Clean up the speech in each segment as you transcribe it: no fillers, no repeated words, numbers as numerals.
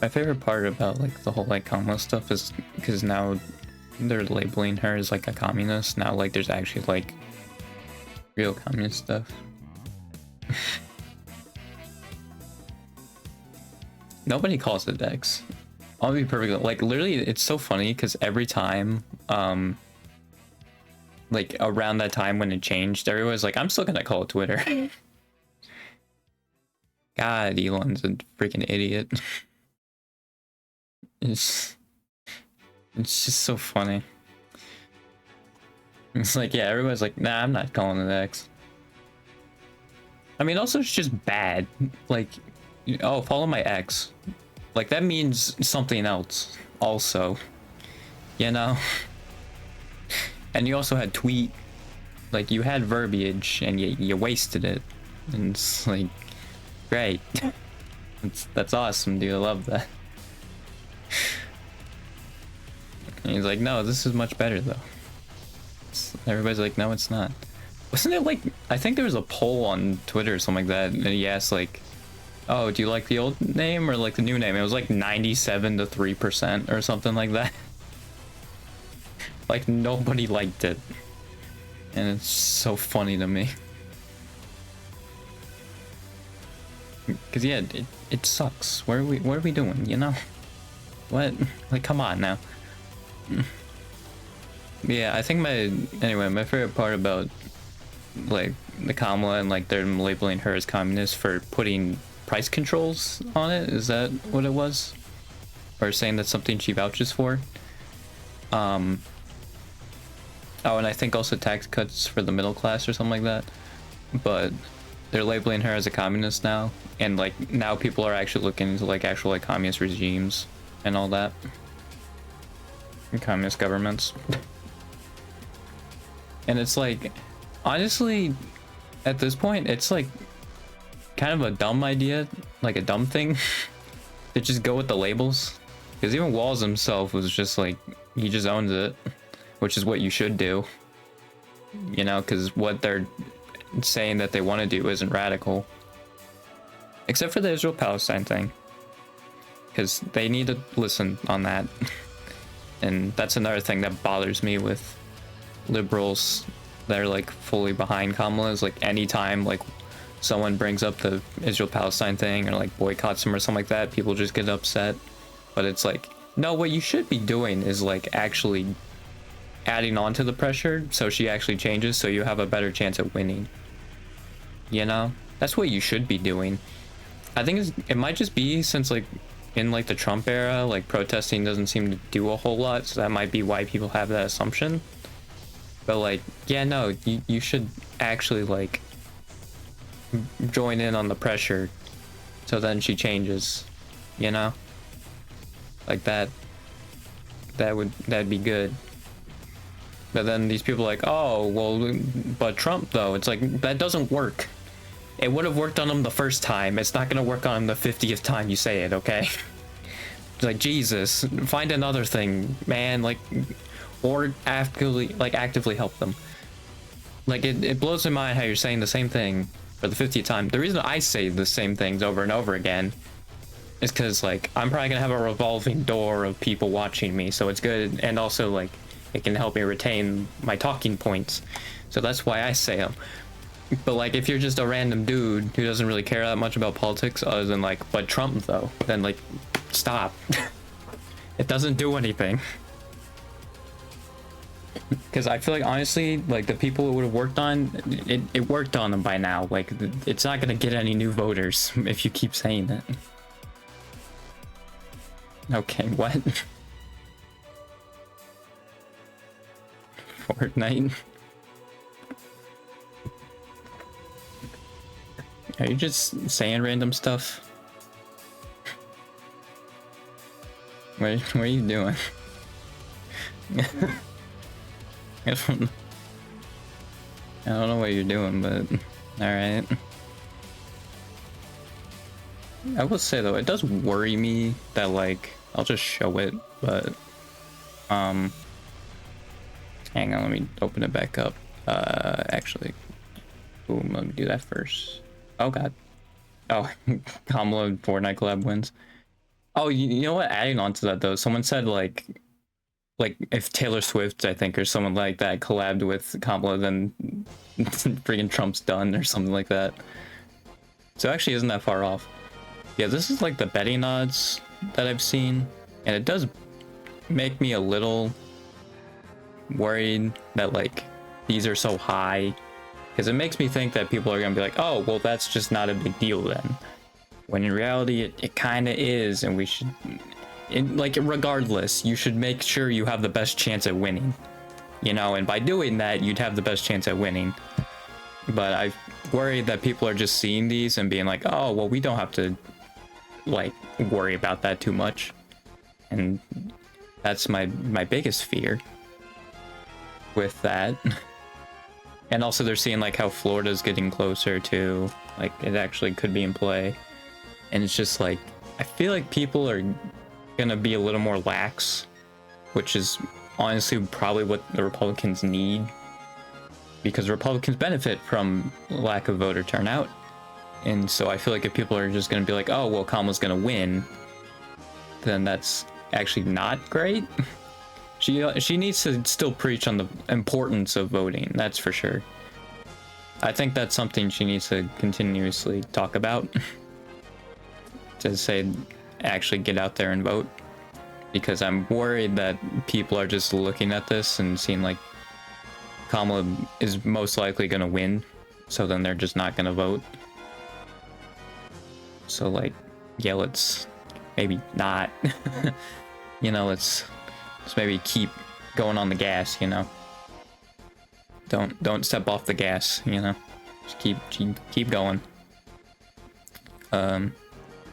My favorite part about like the whole like combo stuff is because now they're labeling her as like a communist. Now like there's actually like real communist stuff. Nobody calls it X. I'll be perfectly like literally it's so funny because every time like around that time when it changed, everyone's like, I'm still gonna call it Twitter. God, Elon's a freaking idiot. It's just so funny. It's like, yeah, everybody's like, nah, I'm not calling it X. I mean, also it's just bad. Like, oh, follow my X. Like that means something else also, you know? And you also had tweet. Like you had verbiage and you wasted it. And it's like, great. That's awesome, dude. I love that. And he's like, no, this is much better though. Everybody's like, no, it's not. Wasn't it like, I think there was a poll on Twitter or something like that, and he asked like, oh, do you like the old name or like the new name? It was like 97 to 3% or something like that. Like nobody liked it. And it's so funny to me. Cause yeah, it sucks. What are we doing, you know? What? Like, come on now. Yeah, I think my favorite part about like the Kamala and like they're labeling her as communist for putting price controls on it. Is that what it was? Or saying that's something she vouches for? Oh, and I think also tax cuts for the middle class or something like that. But they're labeling her as a communist now, and like now people are actually looking into like actual like communist regimes and all that. And communist governments. And it's like, honestly, at this point, it's like kind of a dumb idea, like a dumb thing, to just go with the labels. Because even Walls himself was just like, he just owns it, which is what you should do. You know, because what they're saying that they want to do isn't radical. Except for the Israel-Palestine thing. Because they need to listen on that. And that's another thing that bothers me with liberals that are like fully behind Kamala, is like anytime like someone brings up the Israel-Palestine thing or like boycotts him or something like that, people just get upset. But it's like, no, what you should be doing is like actually adding on to the pressure so she actually changes, so you have a better chance at winning. You know, that's what you should be doing. I think it might just be since like in like the Trump era, like protesting doesn't seem to do a whole lot, so that might be why people have that assumption. But like, yeah, no, you should actually like join in on the pressure so then she changes, you know? Like that'd be good. But then these people are like, oh, well, but Trump though, it's like, that doesn't work. It would have worked on him the first time. It's not gonna work on him the 50th time you say it, okay? Like, Jesus, find another thing, man, like, or actively help them. Like, it blows my mind how you're saying the same thing for the 50th time. The reason I say the same things over and over again is because, like, I'm probably gonna have a revolving door of people watching me, so it's good, and also, like, it can help me retain my talking points. So that's why I say them. But, like, if you're just a random dude who doesn't really care that much about politics, other than, like, but Trump, though, then, like, stop. It doesn't do anything. Because I feel like, honestly, like, the people it would have worked on, it worked on them by now. Like, it's not gonna get any new voters if you keep saying that. Okay, what? Fortnite? Are you just saying random stuff? What are you doing? I don't know what you're doing, but alright. I will say though, it does worry me that, like, I'll just show it, but hang on, let me open it back up. Actually, boom, let me do that first. Oh god. Oh, Kamala Fortnite collab wins. Oh, you know what? Adding on to that though, someone said like if Taylor Swift, I think, or someone like that collabed with Kamala, then freaking Trump's done or something like that. So it actually isn't that far off. Yeah, this is like the betting odds that I've seen, and it does make me a little worried that like these are so high, because it makes me think that people are gonna be like, oh, well, that's just not a big deal then. When in reality, it kind of is, and we should, like, regardless, you should make sure you have the best chance at winning, you know, and by doing that, you'd have the best chance at winning. But I worry that people are just seeing these and being like, oh, well, we don't have to, like, worry about that too much. And that's my biggest fear with that. And also they're seeing, like, how Florida's getting closer to, like, it actually could be in play. And it's just like, I feel like people are gonna be a little more lax, which is honestly probably what the Republicans need, because Republicans benefit from lack of voter turnout. And so I feel like if people are just gonna be like, oh, well, Kamala's gonna win, then that's actually not great. She needs to still preach on the importance of voting, that's for sure. I think that's something she needs to continuously talk about. To say, actually get out there and vote, because I'm worried that people are just looking at this and seeing like Kamala is most likely going to win, so then they're just not going to vote. So like, yeah, let's maybe not. You know, let's maybe keep going on the gas, you know. Don't step off the gas, you know. Just keep going.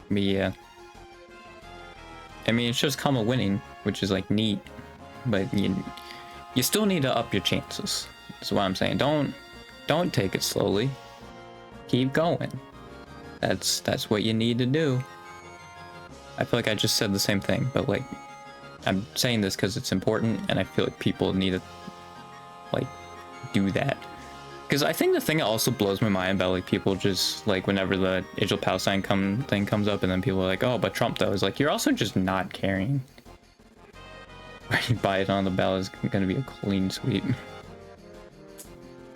But yeah, I mean, it's just Kamala winning, which is like neat, but you still need to up your chances. That's what I'm saying. Don't take it slowly. Keep going. That's what you need to do. I feel like I just said the same thing, but like, I'm saying this because it's important, and I feel like people need to like do that. Because I think the thing that also blows my mind about like people just like whenever the Israel Palestine thing comes up, and then people are like, oh, but Trump though, is like, you're also just not caring. Biden on the ballot is gonna be a clean sweep.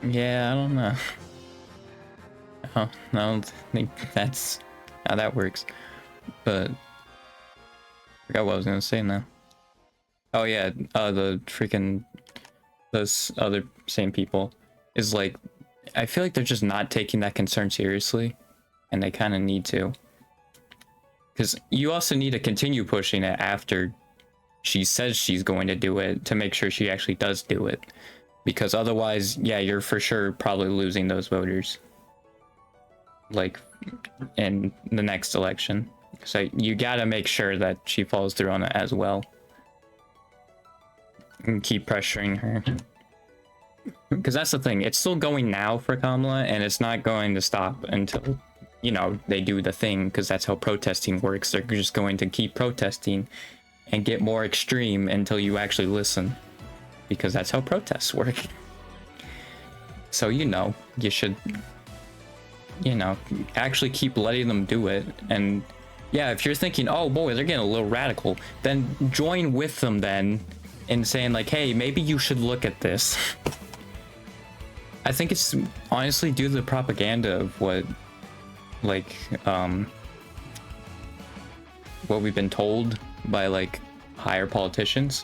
Yeah, I don't know. I don't think that's how that works. But I forgot what I was gonna say now. Oh yeah, the freaking those other same people is like, I feel like they're just not taking that concern seriously, and they kind of need to, because you also need to continue pushing it after she says she's going to do it, to make sure she actually does do it, because otherwise, yeah, you're for sure probably losing those voters like in the next election. So you gotta make sure that she follows through on it as well, and keep pressuring her. Because that's the thing, it's still going now for Kamala, and it's not going to stop until, you know, they do the thing, because that's how protesting works. They're just going to keep protesting and get more extreme until you actually listen, because that's how protests work. So, you know, you should, you know, actually keep letting them do it. And yeah, if you're thinking, oh boy, they're getting a little radical, then join with them then in saying like, hey, maybe you should look at this. I think it's honestly due to the propaganda of what, like, what we've been told by like higher politicians.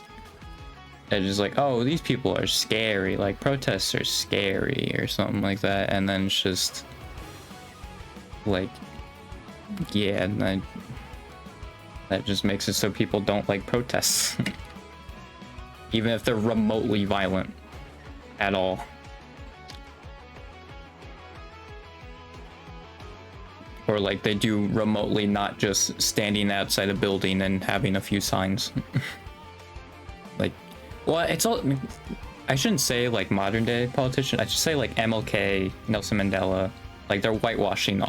It's just like, oh, these people are scary, like protests are scary or something like that, and then it's just like, yeah, that just makes it so people don't like protests. Even if they're remotely violent at all. Or like they do remotely, not just standing outside a building and having a few signs. Like, well, it's all, I shouldn't say like modern day politicians, I should say like MLK, Nelson Mandela, like they're whitewashing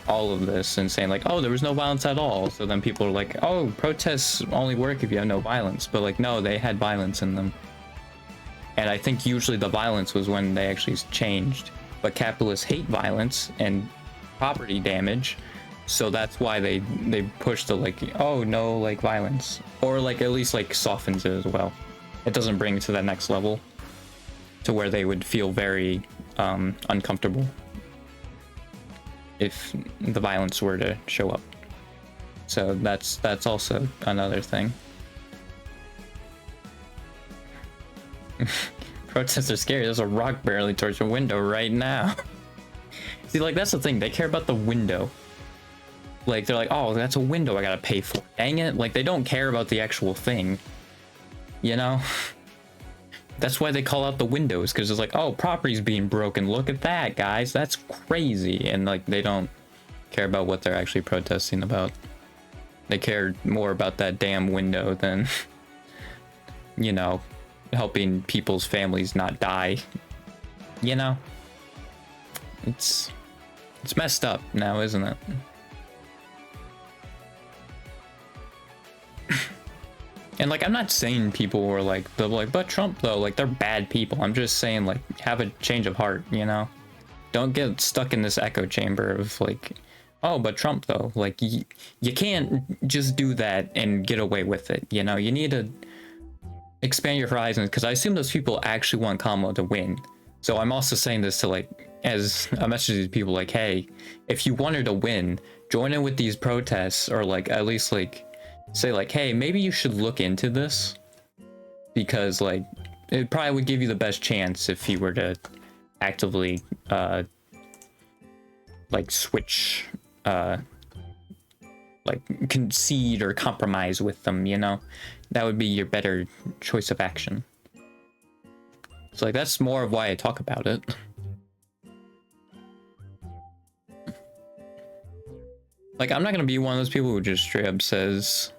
all of this and saying like, oh, there was no violence at all. So then people are like, oh, protests only work if you have no violence. But like, no, they had violence in them. And I think usually the violence was when they actually changed. But capitalists hate violence and property damage. So that's why they push the like, oh no, like violence, or like at least like softens it as well. It doesn't bring it to that next level to where they would feel very uncomfortable if the violence were to show up. So that's also another thing. Protests are scary. There's a rock barely towards your window right now. See, like, that's the thing. They care about the window. Like, they're like, oh, that's a window I gotta pay for. Dang it. Like, they don't care about the actual thing. You know? That's why they call out the windows, because it's like, oh, property's being broken. Look at that, guys. That's crazy. And, like, they don't care about what they're actually protesting about. They care more about that damn window than, you know, helping people's families not die. You know? It's messed up now, isn't it? And like, I'm not saying people were like, they're like, but Trump though, like, they're bad people. I'm just saying, like, have a change of heart, you know? Don't get stuck in this echo chamber of like, oh, but Trump though, like, you can't just do that and get away with it, you know? You need to expand your horizons, because I assume those people actually want Kamala to win. So I'm also saying this to, like, as a message to people, like, hey, if you want her to win, join in with these protests, or like, at least like, say like, hey, maybe you should look into this, because like, it probably would give you the best chance if you were to actively like switch, like concede or compromise with them, you know? That would be your better choice of action. So like, that's more of why I talk about it. Like, I'm not gonna be one of those people who just straight up says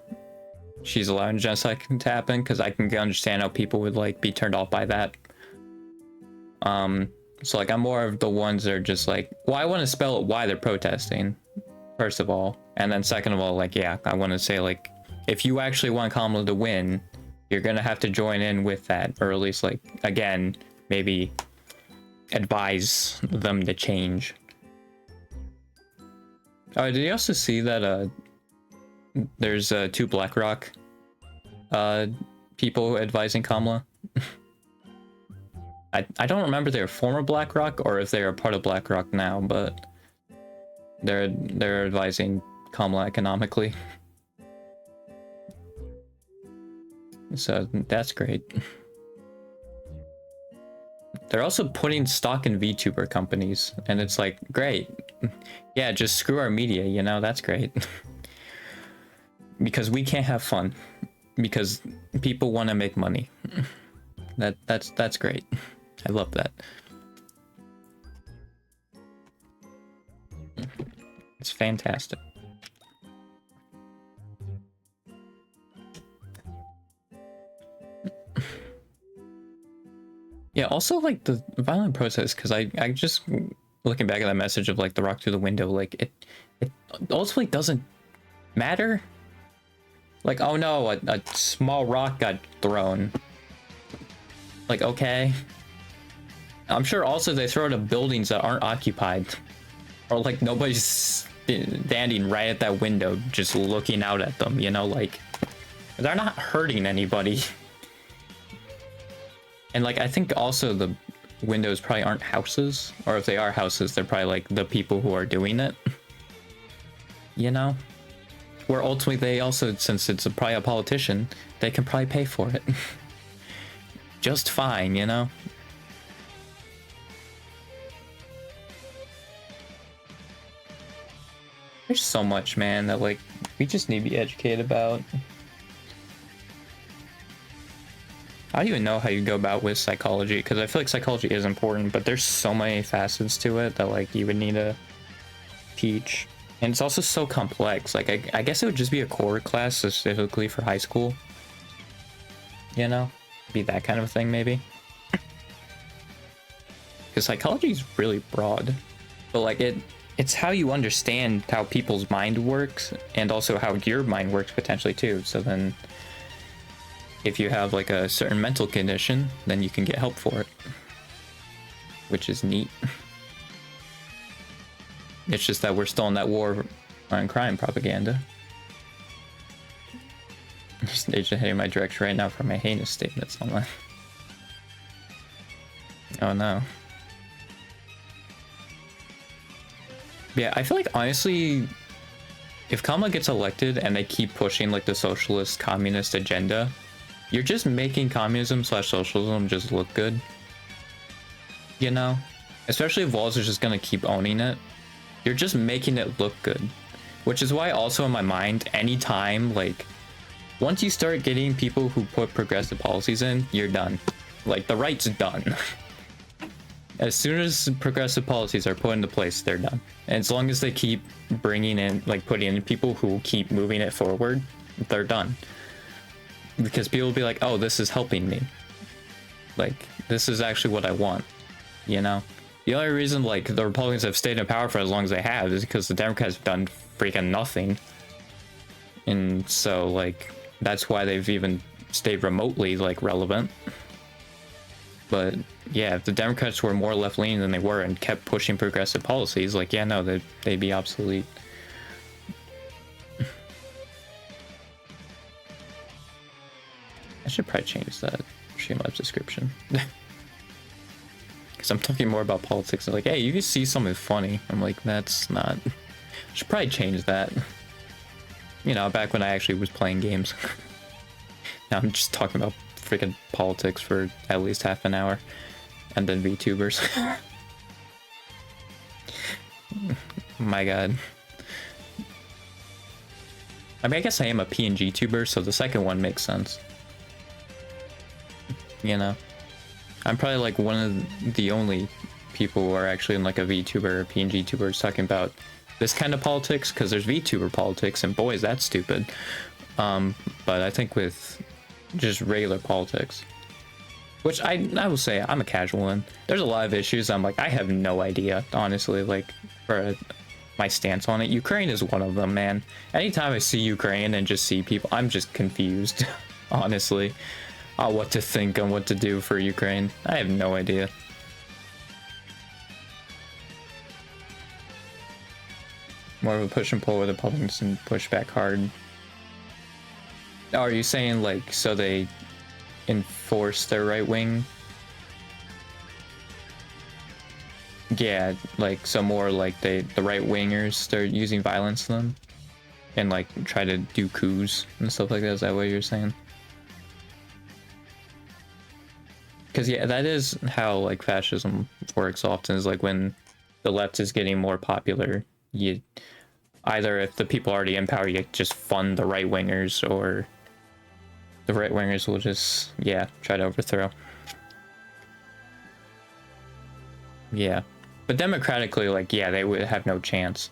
she's allowing genocide to happen, because I can understand how people would like be turned off by that. So like, I'm more of the ones that are just like, well, I want to spell it why they're protesting, first of all, and then second of all, like, yeah, I want to say like, if you actually want Kamala to win, you're gonna have to join in with that, or at least like, again, maybe advise them to change. Oh, did you also see that there's two BlackRock people advising Kamala? I don't remember they were former BlackRock or if they're a part of BlackRock now, but they're advising Kamala economically. So that's great. They're also putting stock in VTuber companies, and it's like, great. Yeah, just screw our media, you know, that's great. Because we can't have fun. Because people want to make money. That's great. I love that. It's fantastic. Yeah, also like the violent protest, because I just looking back at that message of like the rock through the window, like it ultimately doesn't matter. Like, oh no, a small rock got thrown. Like, okay. I'm sure also they throw it at buildings that aren't occupied, or like nobody's standing right at that window just looking out at them, you know, like they're not hurting anybody. And like, I think also the windows probably aren't houses, or if they are houses, they're probably like the people who are doing it, you know, where ultimately they also, since it's probably a politician, they can probably pay for it just fine, you know. There's so much, man, that like we just need to be educated about. I don't even know how you go about with psychology, because I feel like psychology is important, but there's so many facets to it that like you would need to teach. And it's also so complex. Like, I guess it would just be a core class specifically for high school. You know? Be that kind of a thing, maybe. Because psychology is really broad. But like, it's how you understand how people's mind works, and also how your mind works potentially too. So then, if you have like a certain mental condition, then you can get help for it, which is neat. It's just that we're still in that war on crime propaganda. Just agent heading my direction right now for my heinous statements online. Oh no. Yeah, I feel like honestly, if Kamala gets elected and they keep pushing like the socialist communist agenda, you're just making communism slash socialism just look good. You know? Especially if Walz is just gonna keep owning it. You're just making it look good. Which is why also in my mind, anytime, like, once you start getting people who put progressive policies in, you're done. Like, the right's done. As soon as progressive policies are put into place, they're done. And as long as they keep bringing in, like, putting in people who keep moving it forward, they're done. Because people will be like, oh, this is helping me. Like, this is actually what I want. You know? The only reason, like, the Republicans have stayed in power for as long as they have is because the Democrats have done freaking nothing. And so, like, that's why they've even stayed remotely, like, relevant. But, yeah, if the Democrats were more left-leaning than they were and kept pushing progressive policies, like, yeah, no, they'd be obsolete. I should probably change that Streamlabs description. Because I'm talking more about politics and like, hey, you can see something funny. I'm like, that's not... I should probably change that. You know, back when I actually was playing games. Now I'm just talking about freaking politics for at least half an hour. And then VTubers. My god. I mean, I guess I am a PNG tuber, so the second one makes sense. You know? I'm probably like one of the only people who are actually in like a VTuber or PNG tubers talking about this kind of politics, because there's VTuber politics and boy is that stupid. But I think with just regular politics, which I will say I'm a casual in, there's a lot of issues I'm like, I have no idea, honestly, like for my stance on it. Ukraine is one of them, man. Anytime I see Ukraine and just see people, I'm just confused, honestly. What to think and what to do for Ukraine. I have no idea. More of a push and pull with Republicans and push back hard. Oh, are you saying like so they enforce their right wing? Yeah, like so more like the right wingers start using violence to them and like try to do coups and stuff like that. Is that what you're saying? Because yeah, that is how like fascism works often, is like when the left is getting more popular, you either, if the people already in power, you just fund the right wingers, or the right wingers will just, yeah, try to overthrow. Yeah, but democratically, like, yeah, they would have no chance.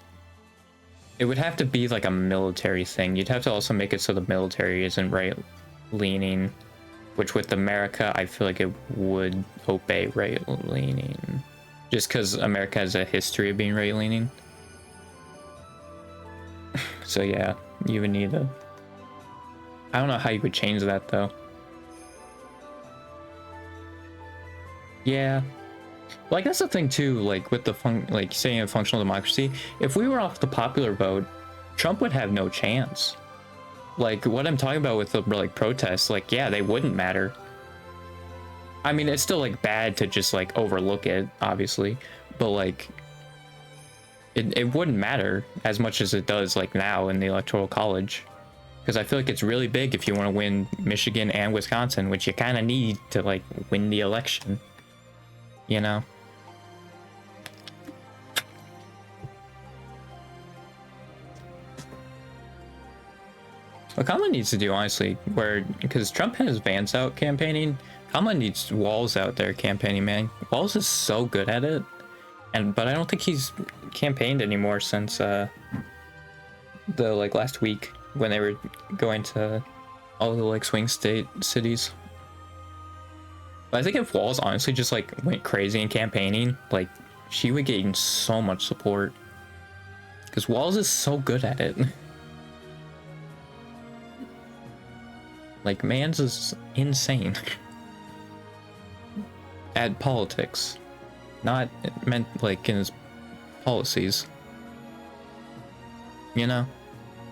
It would have to be like a military thing. You'd have to also make it so the military isn't right leaning. Which with America, I feel like it would obey right-leaning. Just because America has a history of being right-leaning. So yeah, you would need a... I don't know how you would change that, though. Yeah. Like, that's the thing, too, like, with the like, saying a functional democracy, if we were off the popular vote, Trump would have no chance. Like, what I'm talking about with the, like, protests, like, yeah, they wouldn't matter. I mean, it's still, like, bad to just, like, overlook it, obviously. But, like, it wouldn't matter as much as it does, like, now in the Electoral College. Because I feel like it's really big if you want to win Michigan and Wisconsin, which you kind of need to, like, win the election. You know? What Kamala needs to do, honestly, because Trump has Vance out campaigning, Kamala needs Walz out there campaigning, man. Walz is so good at it, but I don't think he's campaigned anymore since the like last week when they were going to all the like swing state cities. But I think if Walz honestly just like went crazy in campaigning, like she would gain so much support because Walz is so good at it. Like, Mans is insane at politics, not meant like in his policies. you know?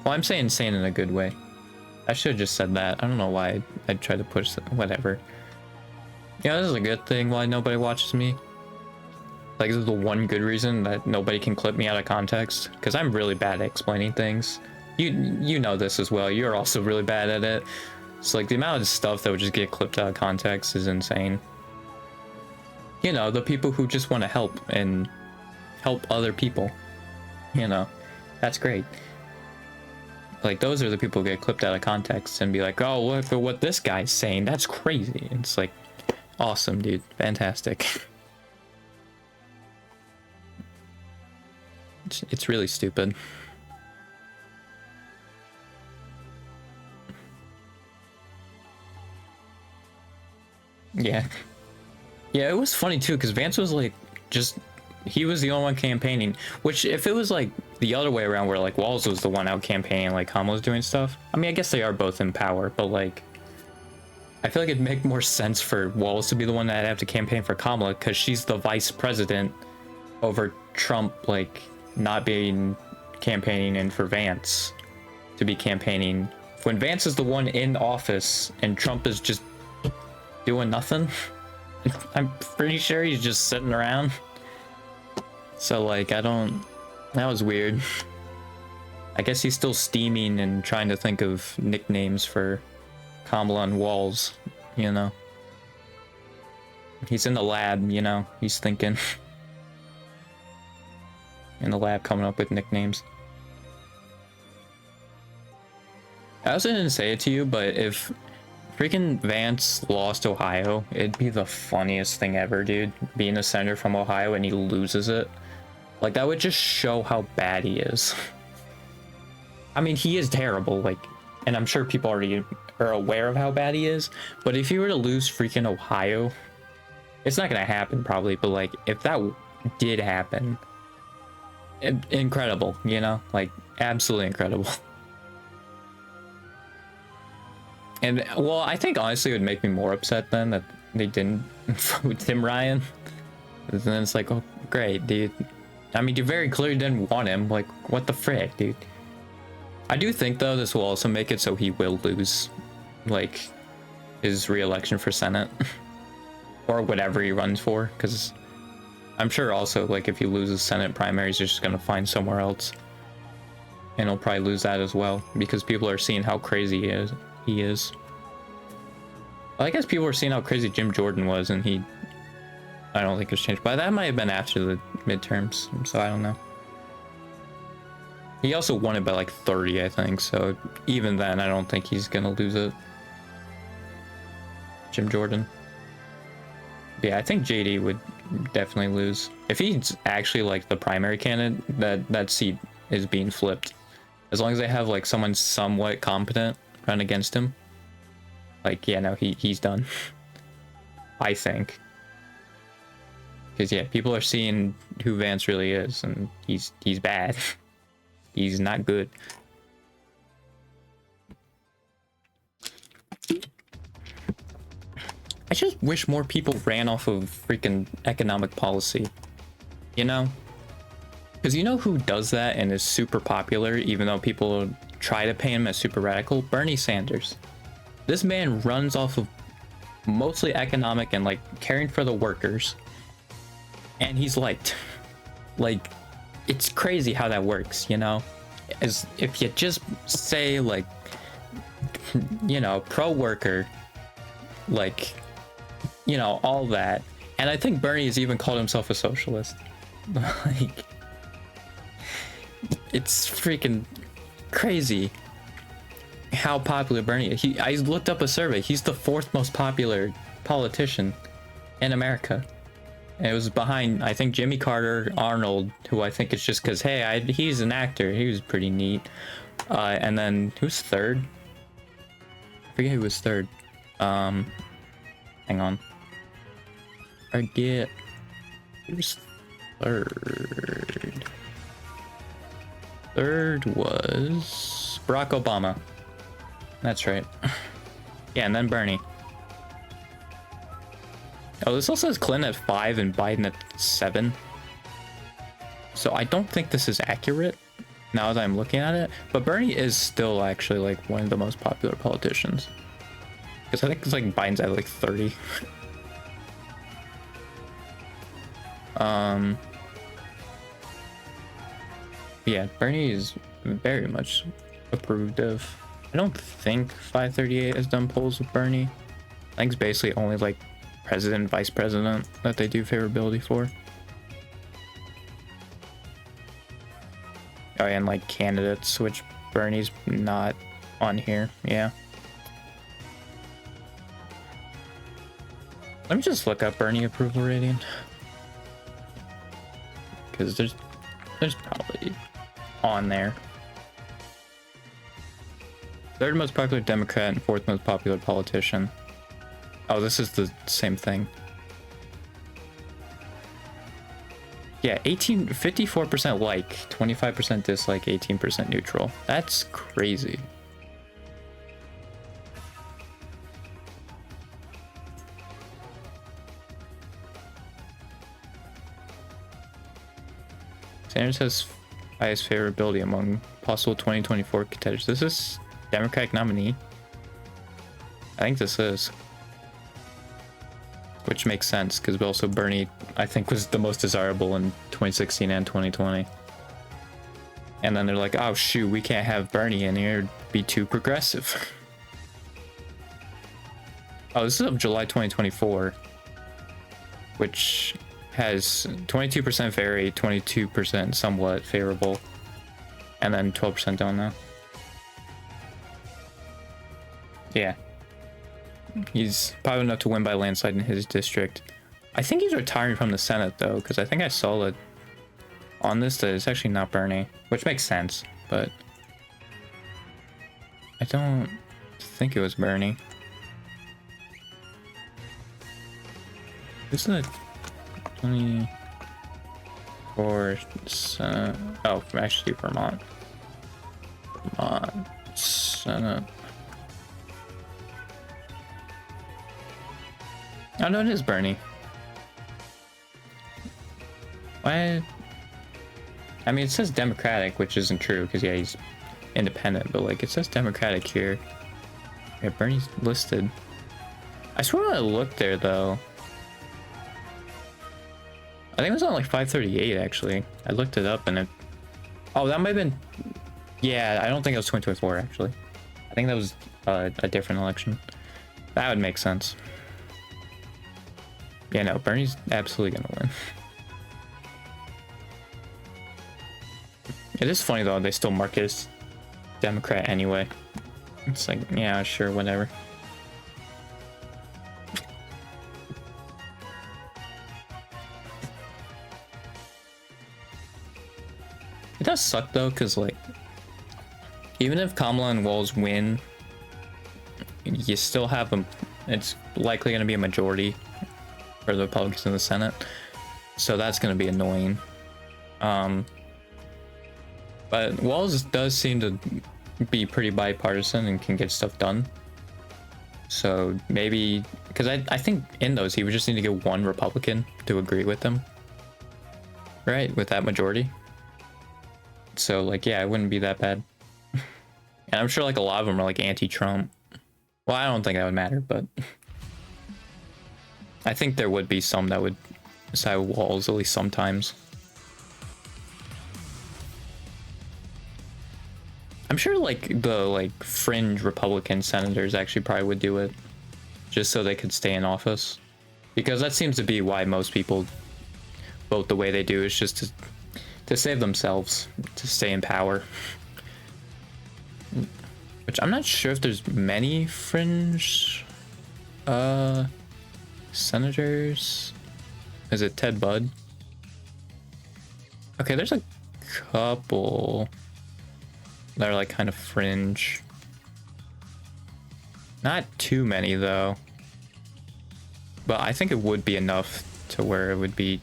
Well, I'm saying sane in a good way. I should have just said that. I don't know why I'd try to push that. Whatever. Yeah, this is a good thing why nobody watches me. Like, this is the one good reason that nobody can clip me out of context. Because I'm really bad at explaining things. You know this as well. You're also really bad at it. So, like, the amount of stuff that would just get clipped out of context is insane. You know, the people who just want to help and help other people. You know, that's great. Like, those are the people who get clipped out of context and be like, oh, look at what this guy's saying. That's crazy. It's like, awesome, dude. Fantastic. It's really stupid. Yeah. Yeah, it was funny too, because Vance was like, he was the only one campaigning. Which, if it was like the other way around, where like Walls was the one out campaigning, like Kamala's doing stuff. I mean, I guess they are both in power, but like, I feel like it'd make more sense for Walls to be the one that'd have to campaign for Kamala, because she's the vice president over Trump, like, not being campaigning, and for Vance to be campaigning when Vance is the one in office and Trump is just doing nothing. I'm pretty sure he's just sitting around. So like, that was weird. I guess he's still steaming and trying to think of nicknames for Kamala and Walls, you know. He's in the lab, you know, he's thinking. In the lab coming up with nicknames. I also didn't say it to you, but if freaking Vance lost Ohio, it'd be the funniest thing ever, dude. Being a senator from Ohio and he loses it. Like, that would just show how bad he is. I mean, he is terrible, like, and I'm sure people already are aware of how bad he is, but if you were to lose freaking Ohio, it's not gonna happen probably, but like, if that did happen, incredible, you know, like, absolutely incredible. And well, I think honestly it would make me more upset then that they didn't vote Tim Ryan. And then it's like, oh great, dude. I mean, you very clearly didn't want him. Like, what the frick, dude? I do think though this will also make it so he will lose, like, his re-election for Senate or whatever he runs for, because I'm sure also, like, if he loses Senate primaries, he's just gonna find somewhere else, and he'll probably lose that as well because people are seeing how crazy he is. Well, I guess people were seeing how crazy Jim Jordan was, and I don't think it's changed, but that might have been after the midterms, so I don't know. He also won it by like 30, I think, so even then, I don't think he's gonna lose it. Jim Jordan. Yeah, I think JD would definitely lose. If he's actually like the primary candidate, that seat is being flipped. As long as they have like someone somewhat competent run against him. Like, yeah, no, he's done. I think. Because yeah, people are seeing who Vance really is, and he's bad. He's not good. I just wish more people ran off of freaking economic policy. You know? Because you know who does that and is super popular, even though people try to paint him as super radical? Bernie Sanders. This man runs off of mostly economic and like caring for the workers. And he's liked. Like, it's crazy how that works, you know? As if you just say like, you know, pro-worker, like, you know, all that. And I think Bernie has even called himself a socialist. Like, it's freaking crazy how popular Bernie is. I looked up a survey. He's the 4th most popular politician in America. And it was behind, I think, Jimmy Carter, Arnold, who I think it's just because, hey, he's an actor. He was pretty neat. And then, who's 3rd? I forget who was 3rd. Hang on. Who's 3rd? 3rd was Barack Obama. That's right. Yeah, and then Bernie. Oh, this also says Clinton at 5 and Biden at 7. So I don't think this is accurate. now that I'm looking at it. But Bernie is still actually like one of the most popular politicians. Because I think it's like Biden's at like 30. Yeah, Bernie is very much approved of. I don't think 538 has done polls with Bernie. I think it's basically only like president, vice president that they do favorability for. Oh, and like candidates, which Bernie's not on here. Yeah. Let me just look up Bernie approval rating. Because there's probably on there. Third most popular Democrat and fourth most popular politician. Oh, this is the same thing. Yeah, 54% like, 25% dislike, 18% neutral. That's crazy. Sanders has highest favorability among possible 2024 contenders. This is Democratic nominee. I think this is. Which makes sense, because also Bernie, I think, was the most desirable in 2016 and 2020. And then they're like, oh shoot, we can't have Bernie in here, it'd be too progressive. Oh, this is of July 2024, which has 22% very, 22% somewhat favorable, and then 12% don't know. Yeah. He's probably enough to win by landslide in his district. I think he's retiring from the Senate, though, because I think I saw that on this that it's actually not Bernie, which makes sense, but I don't think it was Bernie. This is a 24 Senate. Oh, actually, Vermont. Vermont Senate. Oh no, it is Bernie. Why? I mean, it says Democratic, which isn't true because yeah, he's independent. But like, it says Democratic here. Yeah, Bernie's listed. I swear when I looked there though, I think it was on like 538 actually. I looked it up and it. Oh, that might have been. Yeah, I don't think it was 2024 actually. I think that was a different election. That would make sense. Yeah, no, Bernie's absolutely gonna win. It is funny though, they still mark it as Democrat anyway. It's like, yeah, sure, whatever. It does suck though, because like, even if Kamala and Walz win, you still have them. It's likely going to be a majority for the Republicans in the Senate, so that's going to be annoying. But Walz does seem to be pretty bipartisan and can get stuff done. So maybe, because I think in those he would just need to get one Republican to agree with him, right? With that majority. So like, yeah, it wouldn't be that bad. And I'm sure like a lot of them are like anti-Trump. Well, I don't think that would matter, but I think there would be some that would side with Walz at least sometimes. I'm sure like the fringe Republican senators actually probably would do it just so they could stay in office, because that seems to be why most people vote the way they do, is just to save themselves, to stay in power. Which I'm not sure if there's many fringe senators. Is it Ted Budd? Okay, there's a couple that are like kind of fringe. Not too many though. But I think it would be enough to where it would be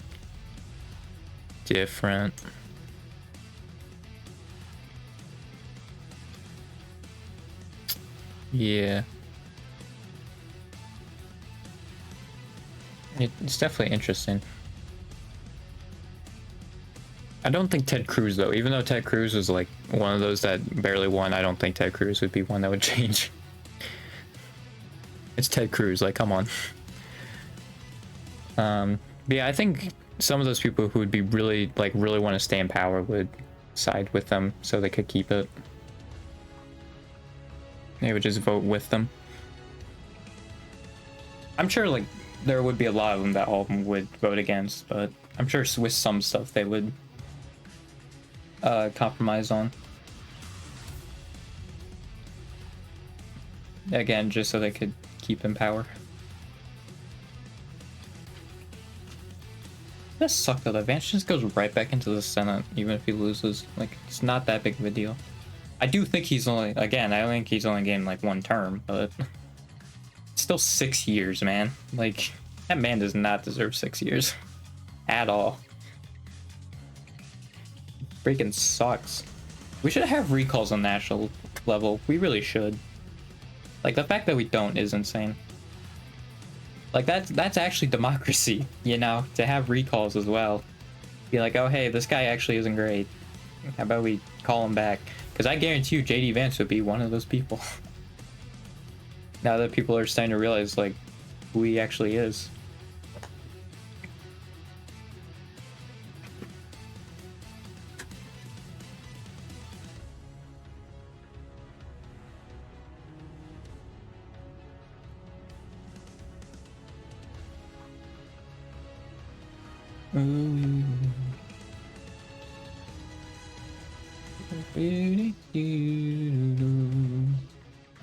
different. Yeah. It's definitely interesting. I don't think Ted Cruz though, even though Ted Cruz was like one of those that barely won, I don't think Ted Cruz would be one that would change. It's Ted Cruz, like, come on. But yeah, I think some of those people who would be really want to stay in power would side with them so they could keep it. They would just vote with them. I'm sure like there would be a lot of them that all of them would vote against, but I'm sure with some stuff they would compromise on. Again, just so they could keep in power. That sucked though. The Vance just goes right back into the Senate, even if he loses. Like, it's not that big of a deal. I do think he's only, again, I don't think he's only getting like one term, but it's still 6 years, man. Like, that man does not deserve 6 years at all. Freaking sucks. We should have recalls on national level. We really should. Like, the fact that we don't is insane. Like, that's actually democracy, you know, to have recalls as well. Be like, oh, hey, this guy actually isn't great. How about we call him back? Because I guarantee you JD Vance would be one of those people. Now that people are starting to realize, like, who he actually is.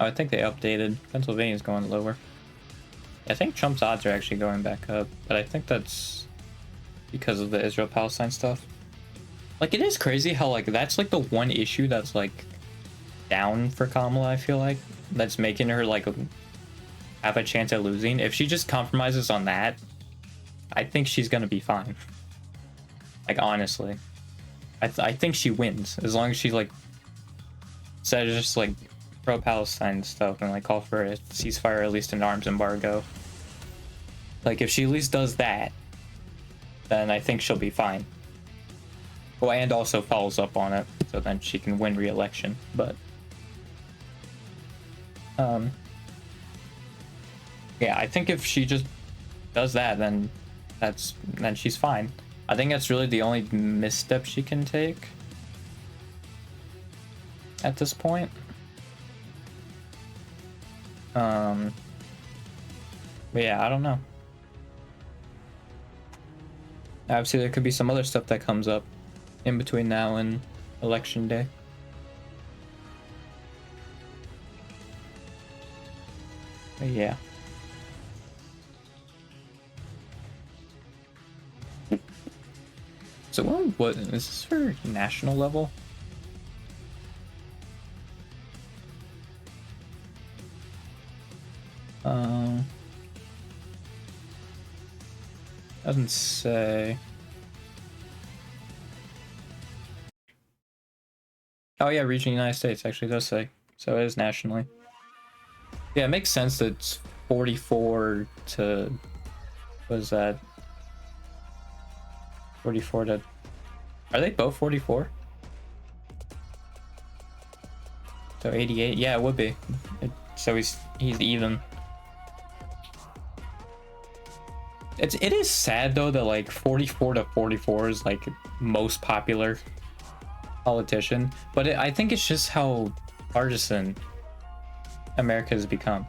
Oh, I think they updated. Pennsylvania's going lower. I think Trump's odds are actually going back up, but I think that's because of the Israel-Palestine stuff. Like, it is crazy how, like, that's, like, the one issue that's, like, down for Kamala, I feel like. That's making her, like, have a chance at losing. If she just compromises on that, I think she's gonna be fine. Like, honestly. I think she wins, as long as she, like, instead of just, like, pro-Palestine stuff and, like, call for a ceasefire, at least an arms embargo. Like, if she at least does that, then I think she'll be fine. Oh, and also follows up on it, so then she can win re-election, but... yeah, I think if she just does that, then she's fine. I think that's really the only misstep she can take at this point. But yeah, I don't know. Obviously, there could be some other stuff that comes up in between now and election day. But yeah. So what is this for national level? Doesn't say. Oh yeah, region United States actually does say. So it is nationally. Yeah, it makes sense that it's 44 to, what is that? 44 to, are they both 44? So 88, yeah, it would be. So he's even. It is sad though that like 44 to 44 is like most popular politician, but I think it's just how partisan America has become.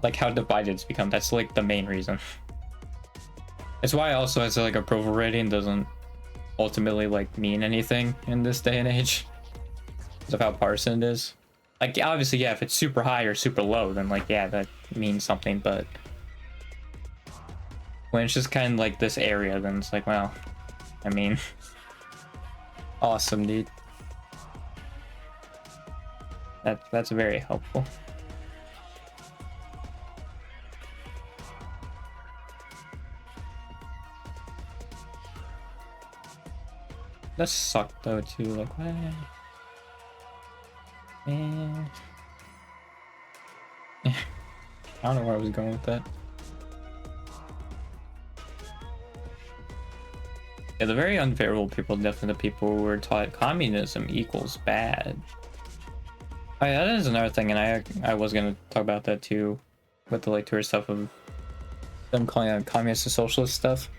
Like how divided it's become. That's like the main reason. It's why also I say like approval rating doesn't ultimately like mean anything in this day and age because of how partisan it is. Like obviously, yeah, if it's super high or super low, then like yeah, that means something, but when it's just kind of like this area, then it's like, well, I mean, awesome, dude. That's very helpful. That sucked though too. Like what? Man. I don't know where I was going with that. Yeah, the very unfavorable people, definitely the people who were taught communism equals bad. Oh yeah, that is another thing, and I was gonna talk about that too, with the like tourist stuff of them calling it communist and socialist stuff.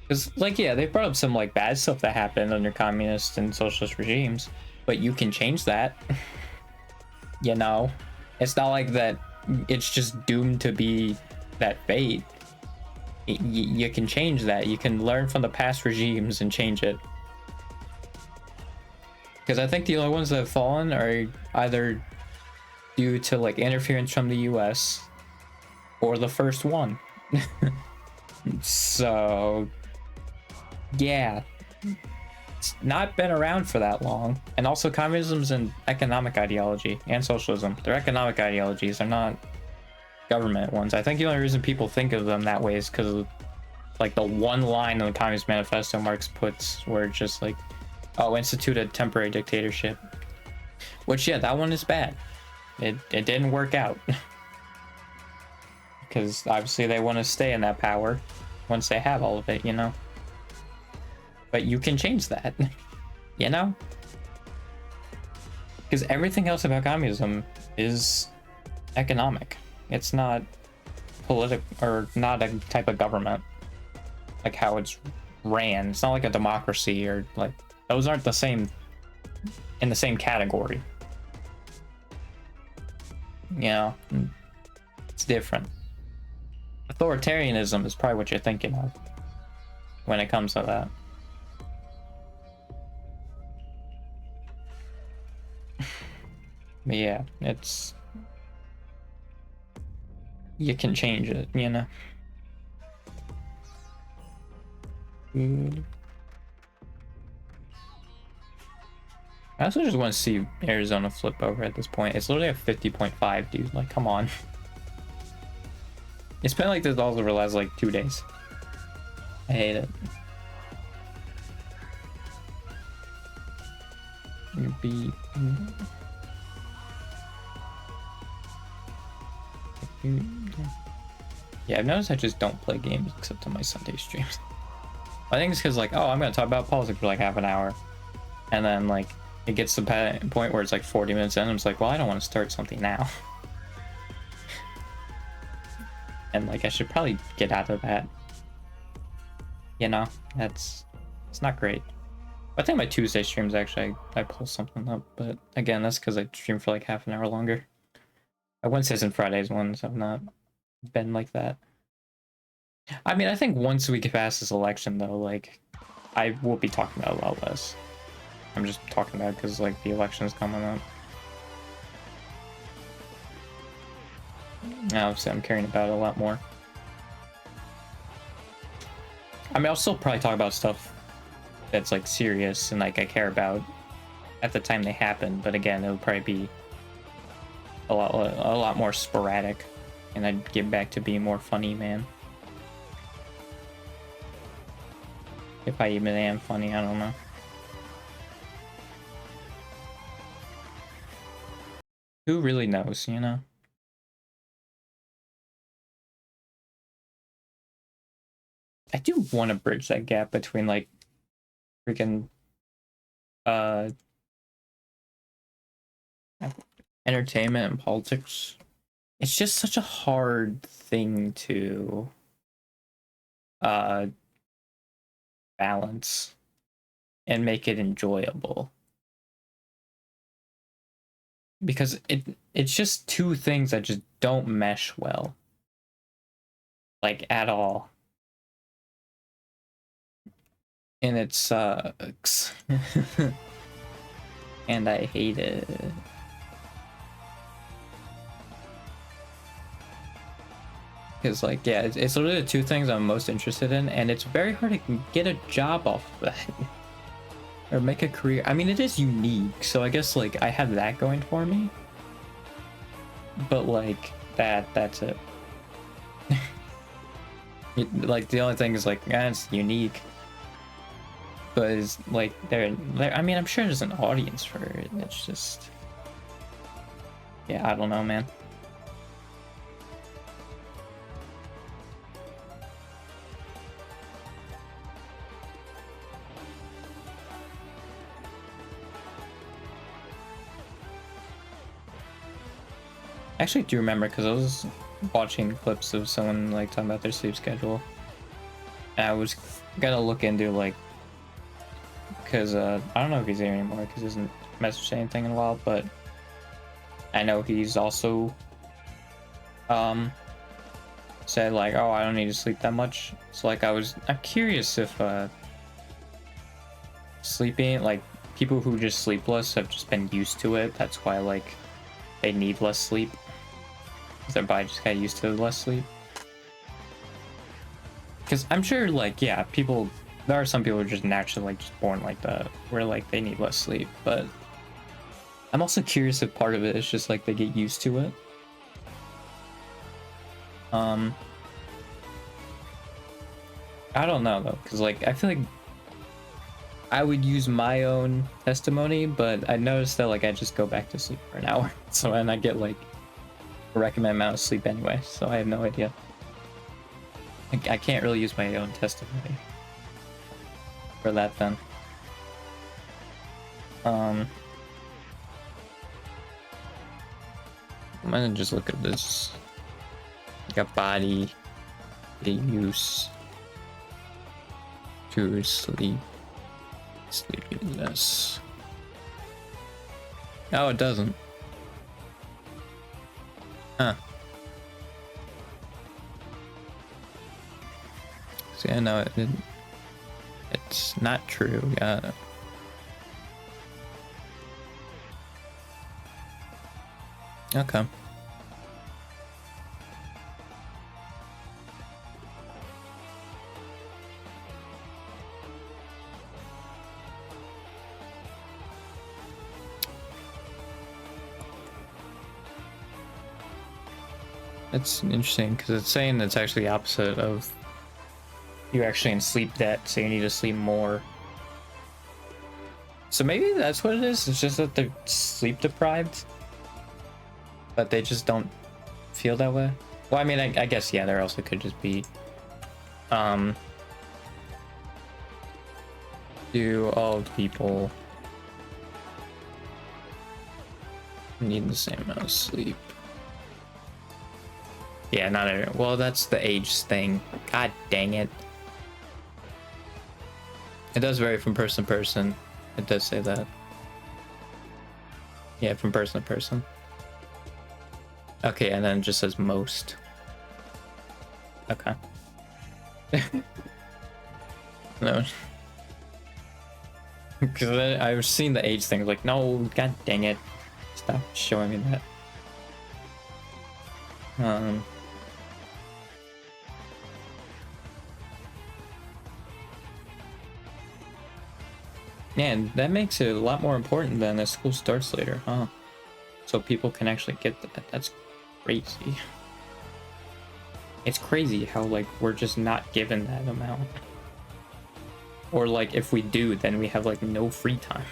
Because like yeah, they brought up some like bad stuff that happened under communist and socialist regimes, but you can change that. You know, it's not like that. It's just doomed to be that fate. You can change that. You can learn from the past regimes and change it. Because I think the only ones that have fallen are either due to like interference from the US or the first one. So yeah, it's not been around for that long. And also communism's an economic ideology, and socialism. They're economic ideologies, they're not government ones. I think the only reason people think of them that way is because of like the one line in the Communist Manifesto Marx puts where it's just like, oh, institute a temporary dictatorship. Which yeah, that one is bad. It didn't work out. Because obviously they want to stay in that power once they have all of it, you know? But you can change that, you know? Because everything else about communism is economic. It's not political, or not a type of government, like how it's ran. It's not like a democracy, or like, those aren't the same, in the same category. You know, it's different. Authoritarianism is probably what you're thinking of when it comes to that. But yeah, it's, you can change it, you know. I also just want to see Arizona flip over at this point. It's literally a 50.5, dude. Like, come on. It's been like this all over the last like 2 days. I hate it. Yeah, I've noticed I just don't play games except on my Sunday streams. I think it's because like, oh, I'm gonna talk about politics for like half an hour, and then like it gets to the point where it's like 40 minutes in, and I'm just like, well, I don't want to start something now. And like I should probably get out of that. You know, it's not great. I think my Tuesday streams actually I pull something up, but again, that's because I stream for like half an hour longer. My Wednesdays and Fridays ones have not been like that. I mean, I think once we get past this election, though, like I will be talking about it a lot less. I'm just talking about it because like the election's coming up. Now, obviously, I'm caring about it a lot more. I mean, I'll still probably talk about stuff that's like serious and like I care about at the time they happen, but again, it'll probably be a lot more sporadic, and I'd get back to being more funny, man. If I even am funny, I don't know. Who really knows, you know? I do want to bridge that gap between like freaking entertainment and politics. It's just such a hard thing to balance and make it enjoyable, because it's just two things that just don't mesh well, like at all, and it sucks. And I hate it. Because like, yeah, it's literally the two things I'm most interested in, and it's very hard to get a job off of that. Or make a career. I mean, it is unique, so I guess like I have that going for me. But like that's it. Like the only thing is like, yeah, it's unique. But it's like there, I mean, I'm sure there's an audience for it. It's just, yeah, I don't know, man. actually do remember because I was watching clips of someone like talking about their sleep schedule. And I was gonna look into like, because I don't know if he's here anymore because he hasn't messaged anything in a while, but I know he's also said like, oh, I don't need to sleep that much. So like I'm curious if sleeping, like people who just sleep less have just been used to it. That's why like they need less sleep. Their body just got used to less sleep. Because I'm sure like, yeah, there are some people who are just naturally like just born like that, where like they need less sleep, but I'm also curious if part of it is just like they get used to it. I don't know though, because like I feel like I would use my own testimony, but I noticed that like I just go back to sleep for an hour, so and I get like a recommended amount of sleep anyway, so I have no idea. I can't really use my own testimony for that then. I'm gonna just look at this. Like a body they use to sleep. Sleepiness. Oh, it doesn't. Huh. See, I know it's not true. Yeah. Okay. It's interesting because it's saying it's actually the opposite of you're actually in sleep debt, so you need to sleep more. So maybe that's what it is. It's just that they're sleep deprived, but they just don't feel that way. Well, I mean, I guess, yeah, there also could just be do all people need the same amount of sleep? Yeah, not everyone. Well, that's the age thing. God dang it. It does vary from person to person. It does say that. Yeah, from person to person. Okay, and then it just says most. Okay. No. Because I was seeing the age thing. Like, no, god dang it. Stop showing me that. Man, that makes it a lot more important than the school starts later, huh? So people can actually get that. That's crazy. It's crazy how, like, we're just not given that amount. Or, like, if we do, then we have, like, no free time.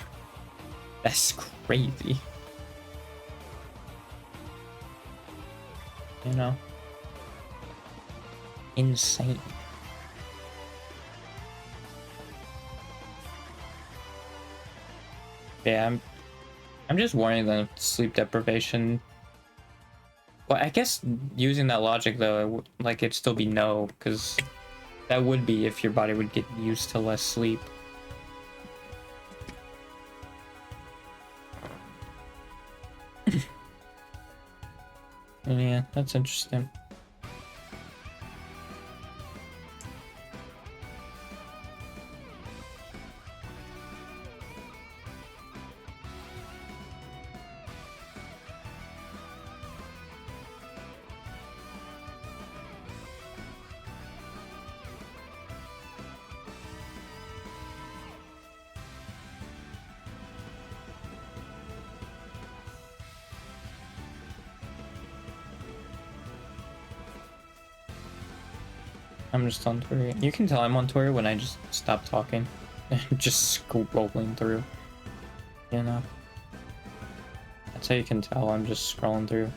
That's crazy. You know? Insane. Yeah, I'm just worrying that sleep deprivation. Well, I guess using that logic though, like it'd still be no, because that would be if your body would get used to less sleep. Yeah, that's interesting. I'm just on Twitter. You can tell I'm on Twitter when I just stop talking and just scrolling through. You know? That's how you can tell I'm just scrolling through.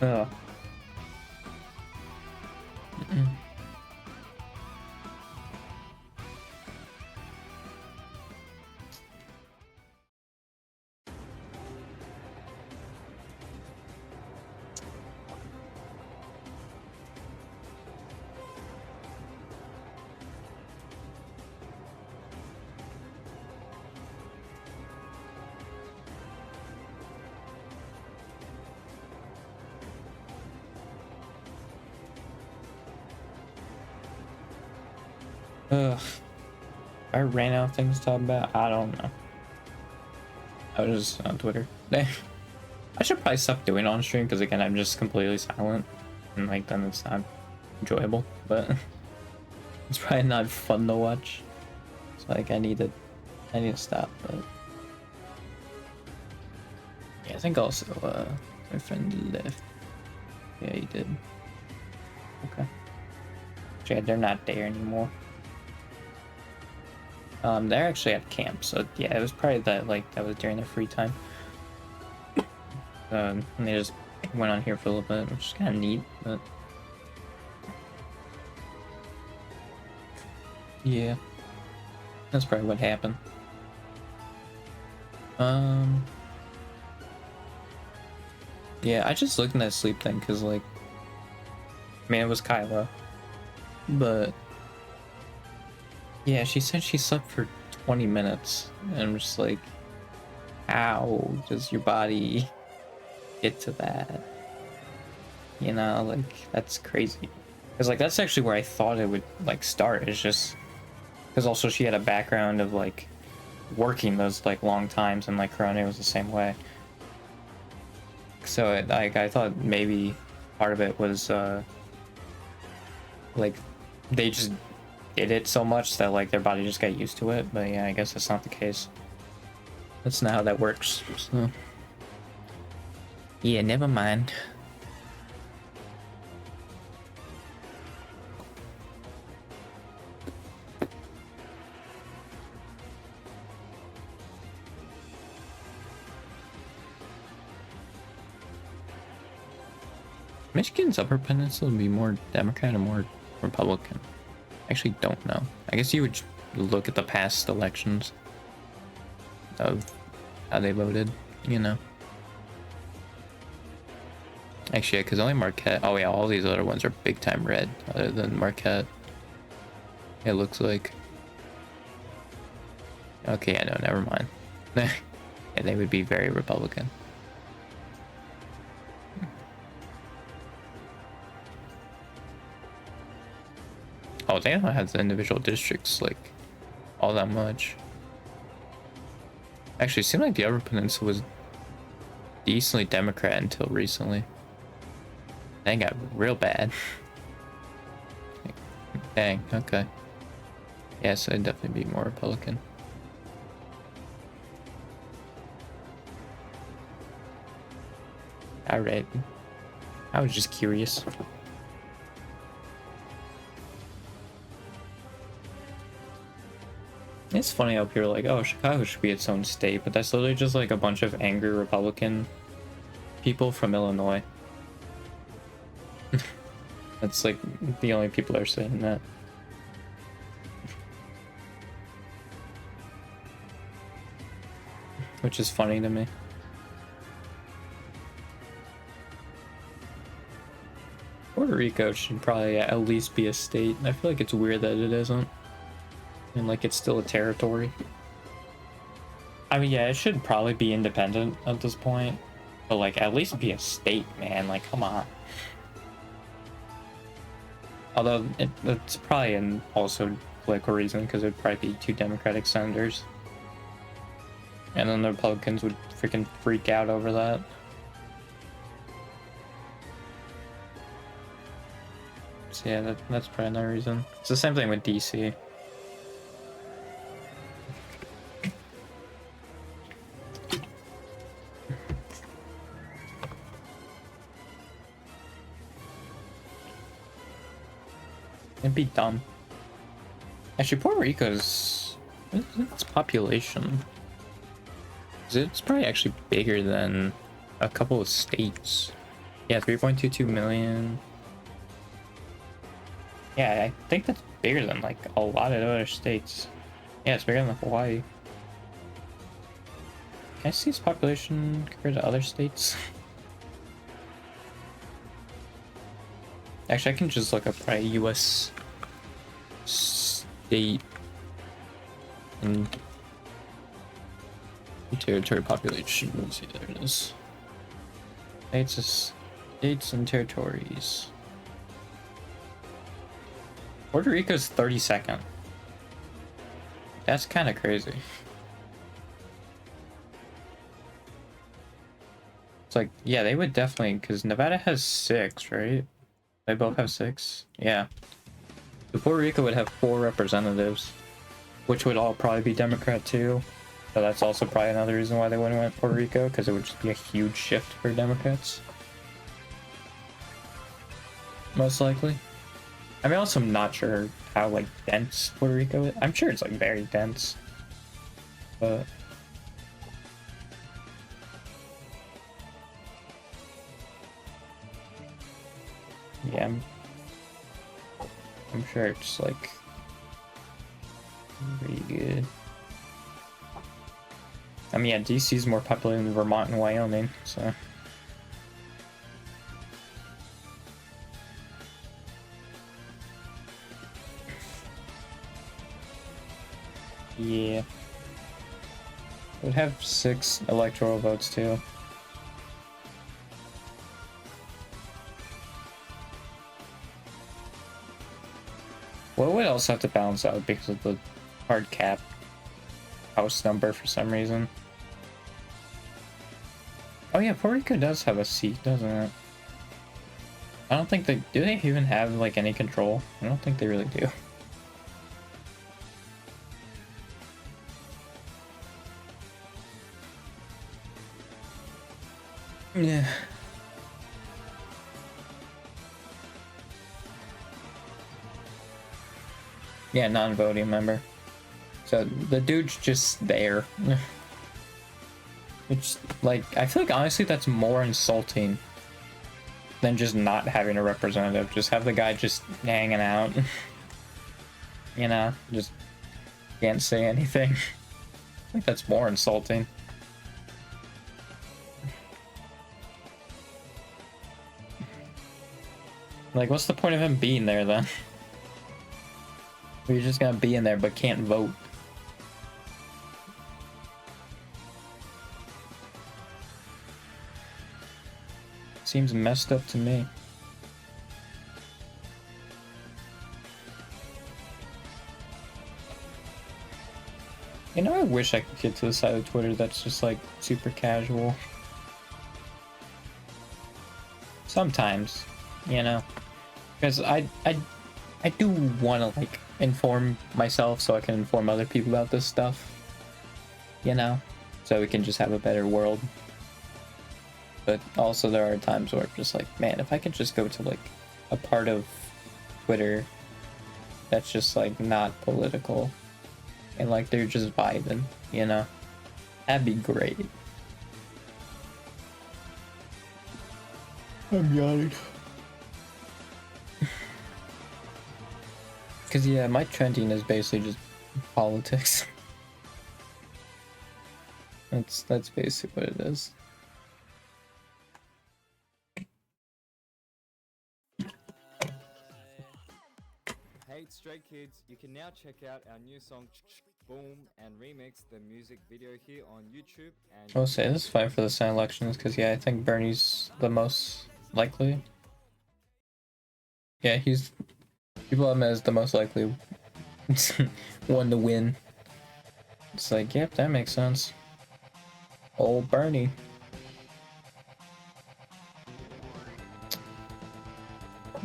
Ugh. Ugh. I ran out of things to talk about. I don't know. I was just on Twitter. I should probably stop doing it on stream because again I'm just completely silent and like then it's not enjoyable, but it's probably not fun to watch. So like I need to stop. But yeah, I think also my friend left. Yeah, he did. Okay. Yeah, they're not there anymore. They're actually at camp, so yeah, it was probably that was during their free time. And they just went on here for a little bit, which is kind of neat, but yeah, that's probably what happened. Yeah, I just looked at that sleep thing because like, I mean, it was Kyla, but yeah, she said she slept for 20 minutes, and I'm just like, how does your body get to that? You know, like, that's crazy. Because, like, that's actually where I thought it would, like, start. It's just... Because also she had a background of, like, working those, like, long times, and, like, Corona was the same way. So, I thought maybe part of it was, like, they just did it so much that, like, their body just got used to it. But, yeah, I guess that's not the case. That's not how that works, so... Yeah, never mind. Michigan's Upper Peninsula would be more Democrat or more Republican? I actually don't know. I guess you would look at the past elections of how they voted, you know. Actually, yeah, because only Marquette... Oh yeah, all these other ones are big time red, other than Marquette. It looks like. Okay, I know, never mind. Yeah, they would be very Republican. Oh, they don't have the individual districts, like, all that much. Actually, it seemed like the Upper Peninsula was decently Democrat until recently. Then got real bad. Dang, okay. Yeah, so I'd definitely be more Republican. Alright. I was just curious. It's funny how people are like, oh, Chicago should be its own state, but that's literally just like a bunch of angry Republican people from Illinois. That's like the only people that are saying that. Which is funny to me. Puerto Rico should probably at least be a state. I feel like it's weird that it isn't. And like it's still a territory. I mean, yeah, it should probably be independent at this point. But like at least be a state, man. Like, come on. Although it's probably an also political reason because it would probably be 2 Democratic senators. And then the Republicans would freaking freak out over that. So yeah, that's probably another reason. It's the same thing with DC. It'd be dumb. Actually, Puerto Rico's... its population? It's probably actually bigger than a couple of states. Yeah, 3.22 million. Yeah, I think that's bigger than like a lot of other states. Yeah, it's bigger than Hawaii. Can I see its population compared to other states? Actually, I can just look up probably US state and territory population. Let's see, there it is. States and territories. Puerto Rico's 32nd. That's kind of crazy. It's like, yeah, they would definitely, because Nevada has 6, right? They both have 6. Yeah. So Puerto Rico would have 4 representatives, which would all probably be Democrat too. So that's also probably another reason why they wouldn't want Puerto Rico, because it would just be a huge shift for Democrats. Most likely. I mean, also I'm not sure how like dense Puerto Rico is. I'm sure it's like very dense, but yeah, I'm sure it's like pretty good. I mean, yeah, DC is more popular than Vermont and Wyoming, so. Yeah. It would have 6 electoral votes too. Well, it would also have to balance out because of the hard cap house number for some reason. Oh yeah, Puerto Rico does have a seat, doesn't it? I don't think they... Do they even have like any control? I don't think they really do. Yeah. Yeah, non-voting member. So the dude's just there. Which, like, I feel like honestly that's more insulting than just not having a representative. Just have the guy just hanging out. You know, just can't say anything. I think that's more insulting. Like, what's the point of him being there then? You're just gonna be in there but can't vote. Seems messed up to me. You know, I wish I could get to the side of Twitter that's just like super casual. Sometimes, you know, because I do want to like inform myself so I can inform other people about this stuff, you know, so we can just have a better world. But also there are times where I'm just like, man, if I could just go to like a part of Twitter that's just like not political and like they're just vibing, you know, that'd be great. I'm yawning. Cause yeah, my trending is basically just politics. That's basically what it is. Hey Stray Kids, you can now check out our new song Boom and remix the music video here on YouTube. And I'll say this is fine for the Senate elections because yeah, I think Bernie's the most likely. Yeah, he's people have him as the most likely one to win. It's like, yep, that makes sense. Old Bernie.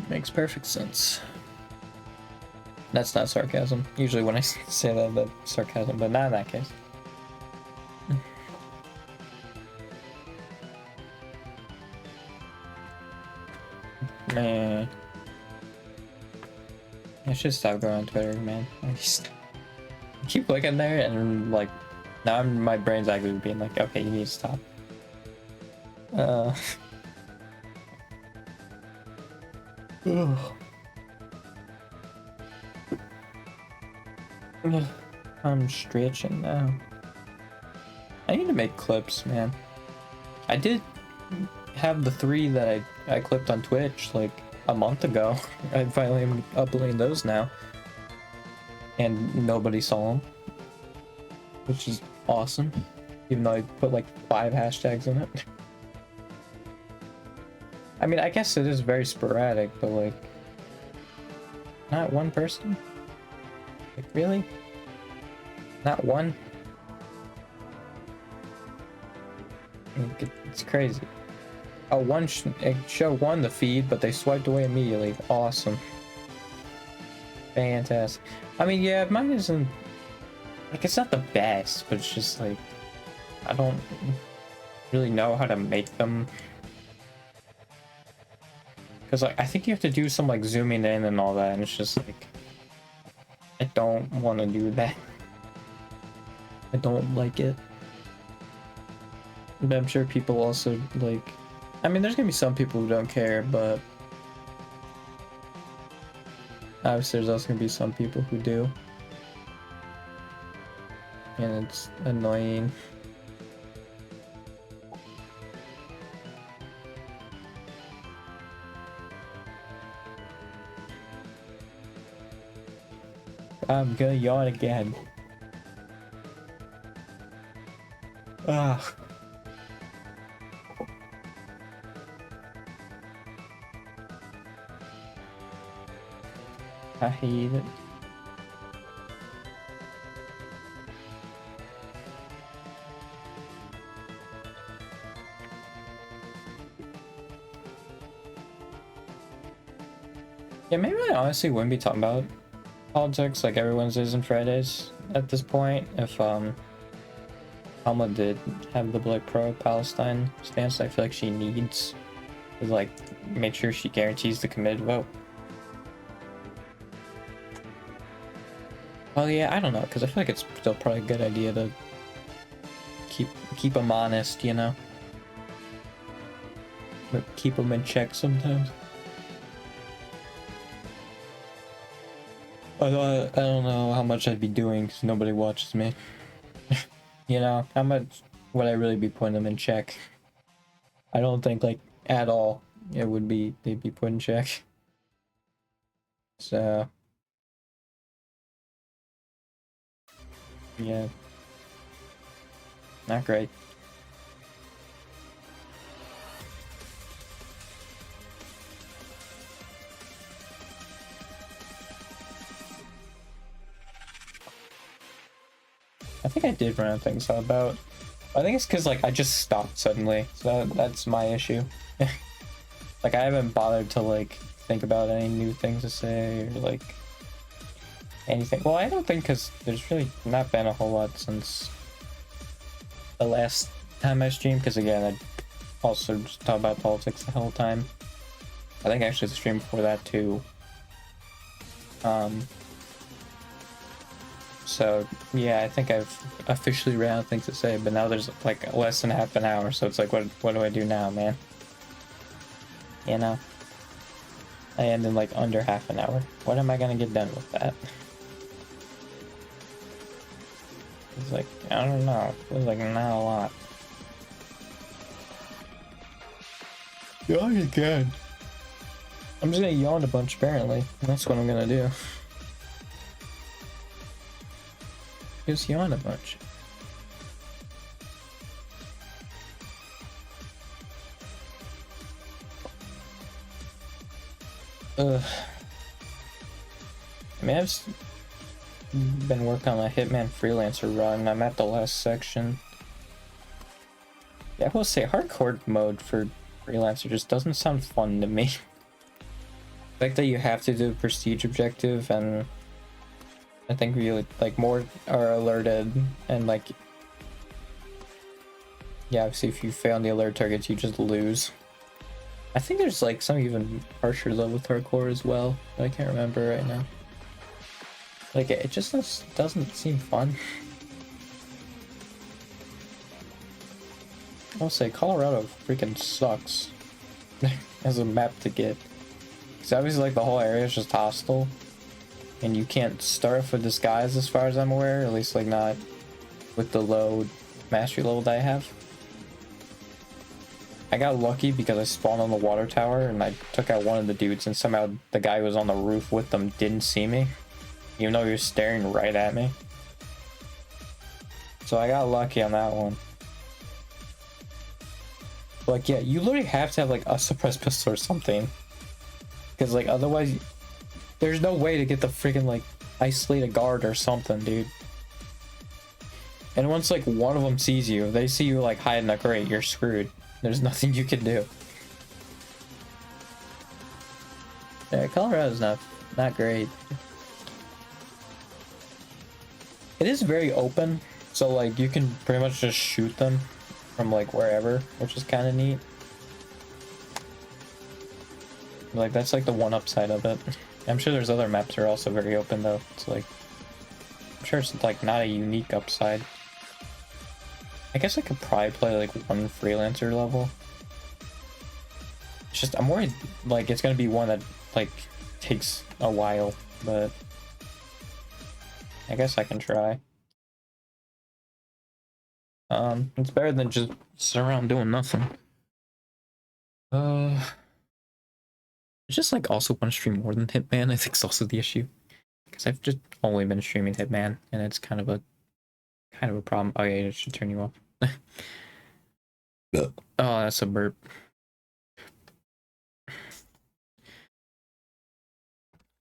Makes perfect sense. That's not sarcasm. Usually when I say that, that's sarcasm, but not in that case. Man. I should stop going on Twitter, man. I keep looking there and like, now my brain's actually being like, okay, you need to stop. Ugh. Ugh, I'm stretching now. I need to make clips, man. I did have the 3 that I clipped on Twitch like a month ago. I finally am uploading those now. And nobody saw them. Which is awesome. Even though I put like 5 hashtags in it. I mean, I guess it is very sporadic, but like... Not one person? Like, really? Not one? It's crazy. Oh, one show won the feed, but they swiped away immediately. Awesome. Fantastic. I mean, yeah, mine isn't... Like, it's not the best, but it's just like... I don't really know how to make them. Because like, I think you have to do some like zooming in and all that, and it's just like... I don't want to do that. I don't like it. But I'm sure people also like... I mean, there's gonna be some people who don't care, but... Obviously there's also gonna be some people who do. And it's annoying. I'm gonna yawn again. Ah. I hate it. Yeah, maybe I honestly wouldn't be talking about politics like every Wednesdays and Fridays at this point if Alma did have the like pro-Palestine stance. I feel like she needs to like make sure she guarantees the committed vote. Well, yeah, I don't know, because I feel like it's still probably a good idea to keep them honest, you know, but keep them in check sometimes. I don't know how much I'd be doing because nobody watches me. You know, how much would I really be putting them in check? I don't think, like, at all it would be, they'd be put in check. So, yeah. Not great. I think I did run out of things to talk about. I think it's because like I just stopped suddenly, so that's my issue. Like I haven't bothered to like think about any new things to say or like anything. Well, I don't think because there's really not been a whole lot since the last time I streamed. Because again, I also just talk about politics the whole time. I think actually the stream before that too. So yeah, I think I've officially ran out of things to say, but now there's like less than half an hour, so it's like, what do I do now, man? You know? I end in like under half an hour. What am I gonna get done with that? It's like, I don't know. It feels like not a lot. Yawn again. I'm just gonna yawn a bunch apparently. That's what I'm gonna do. Just yawn a bunch. Ugh. I mean, I've been working on a Hitman freelancer run. I'm at the last section. Yeah, I will say hardcore mode for freelancer just doesn't sound fun to me. The fact that you have to do a prestige objective, and I think really like more are alerted, and like yeah, obviously if you fail on the alert targets you just lose. I think there's like some even harsher though with hardcore as well, but I can't remember right now. Like it just doesn't seem fun. I'll say Colorado freaking sucks as a map to get. Because obviously, like, the whole area is just hostile. And you can't start with disguise as far as I'm aware, at least, like, not with the low mastery level that I have. I got lucky because I spawned on the water tower and I took out one of the dudes, and somehow the guy who was on the roof with them didn't see me, even though he was staring right at me. So I got lucky on that one. Like, yeah, you literally have to have like a suppressed pistol or something, because like otherwise there's no way to get the freaking like isolated guard or something, dude. And once like one of them sees you, they see you like hiding a crate, you're screwed. There's nothing you can do. Yeah, Colorado's not great. It is very open, so like you can pretty much just shoot them from like wherever, which is kind of neat. Like that's like the one upside of it. I'm sure there's other maps that are also very open though. It's like, I'm sure it's like not a unique upside. I guess I could probably play like one freelancer level. It's just I'm worried like it's gonna be one that like takes a while, but I guess I can try. It's better than just sit around doing nothing. I just like also want to stream more than Hitman. I think it's also the issue, because I've just only been streaming Hitman, and it's kind of a problem. Oh yeah, it should turn you off. Oh, that's a burp.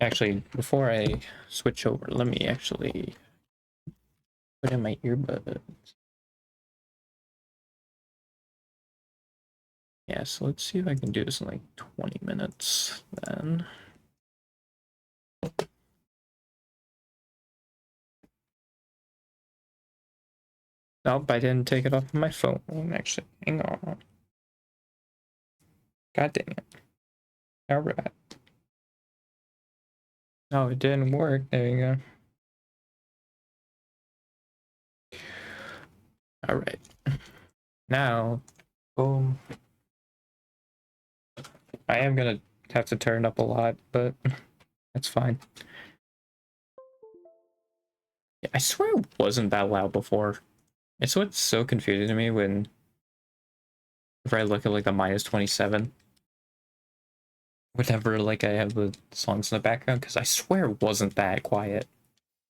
Actually, before I switch over, let me actually put in my earbuds. Yeah, so let's see if I can do this in like 20 minutes then. Nope, I didn't take it off of my phone. Actually, hang on. God dang it. Alright. Oh, it didn't work. There you go. Alright. Now, boom. I am gonna have to turn up a lot, but that's fine. Yeah, I swear it wasn't that loud before. It's what's so confusing to me when if I look at like the -27. Whenever like I have the songs in the background, because I swear it wasn't that quiet.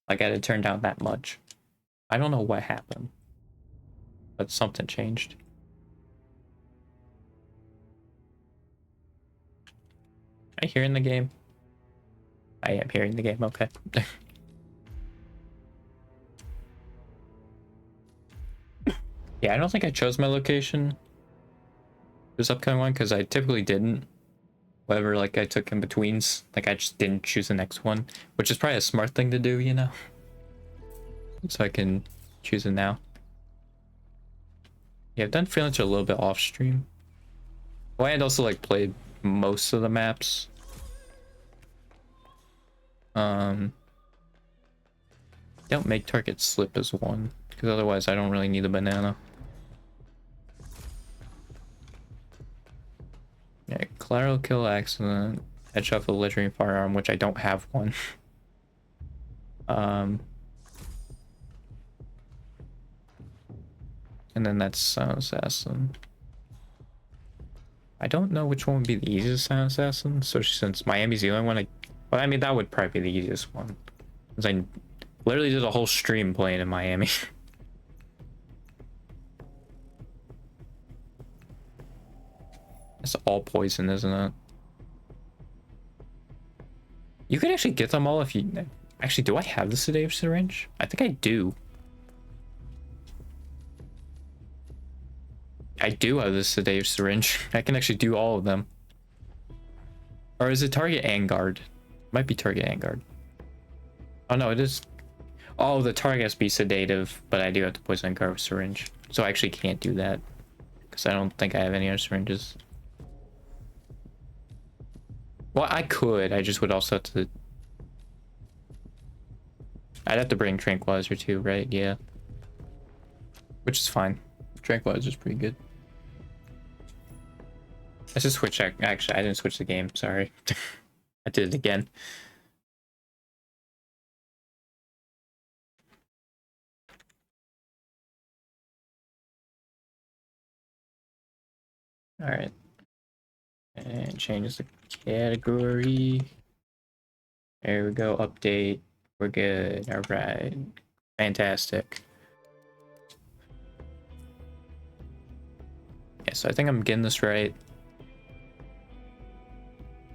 Like I had to turn down that much. I don't know what happened, but something changed. Am I hearing the game? I am hearing the game, okay. Yeah, I don't think I chose my location this upcoming one, because I typically didn't. Whatever, like I took in betweens, like I just didn't choose the next one, which is probably a smart thing to do, you know? So I can choose it now. Yeah, I've done freelancer a little bit off stream. Well, I had also like played most of the maps. Don't make target slip as one, because otherwise I don't really need a banana. Yeah, collateral kill accident, headshot for legendary firearm, which I don't have one. And then that's silent assassin. I don't know which one would be the easiest silent assassin, so since Miami's the only one well, I mean that would probably be the easiest one, because I literally did a whole stream playing in Miami. It's all poison, isn't it? You could actually get them all if you... Actually, do I have the sedative syringe? I think I do. I do have the sedative syringe. I can actually do all of them. Or is it target and guard? Might be target and guard. Oh no, it is... Oh, the target has to be sedative, but I do have to poison and guard with syringe. So I actually can't do that, because I don't think I have any other syringes. Well, I could. I just would also have to... I'd have to bring tranquilizer too, right? Yeah. Which is fine. Tranquilizer's pretty good. Let's just switch. Actually, I didn't switch the game. Sorry. I did it again. All right. And change the category. There we go. Update. We're good. All right. Fantastic. Yeah, so I think I'm getting this right.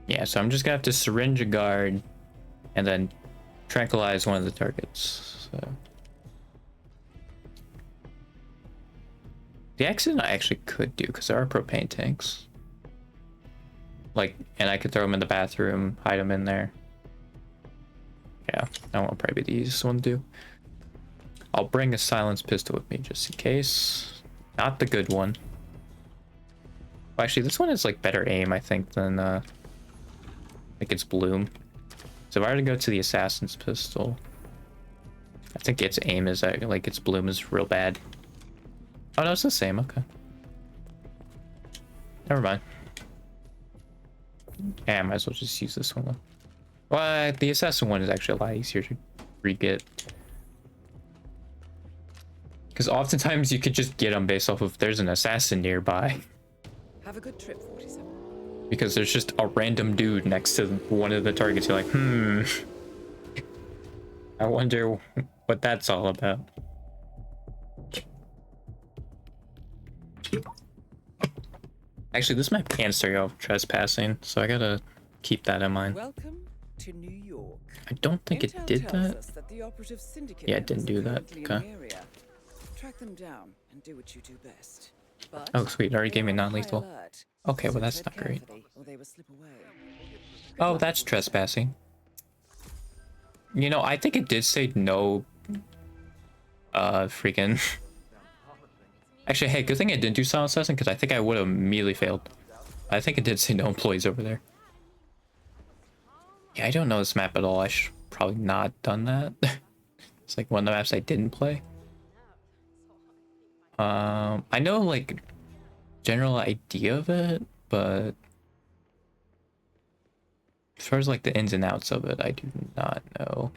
Yeah, so I'm just gonna have to syringe a guard and then tranquilize one of the targets. So the accident I actually could do because there are propane tanks. Like, and I could throw them in the bathroom, hide them in there. Yeah, that one will probably be the easiest one to do. I'll bring a silenced pistol with me just in case. Not the good one. Well, actually, this one is like better aim, I think, than like its bloom. So if I were to go to the assassin's pistol, I think its aim is like its bloom is real bad. Oh no, it's the same. Okay. Never mind. Yeah, I might as well just use this one. Well, the assassin one is actually a lot easier to re-get. Because oftentimes you could just get them based off of there's an assassin nearby. Have a good trip, 47. Because there's just a random dude next to one of the targets. You're like, I wonder what that's all about. Actually, this map can start you off trespassing, so I gotta keep that in mind. Welcome to New York. I don't think it Intel did tells that. us that the operative syndicate Yeah, it didn't do that. members are currently Okay. in the area. Track them down and do what you do best. But Oh, sweet. It already they gave me are on high non-lethal. alert, Okay, so well, that's tread not great. carefully or they will slip away. Oh, that's trespassing. You know, I think it did say no. Freaking. Actually, hey, good thing I didn't do silent assassin because I think I would have immediately failed. I think it did say no employees over there. Yeah, I don't know this map at all. I should probably not done that. It's like one of the maps I didn't play. I know like general idea of it, but as far as like the ins and outs of it, I do not know.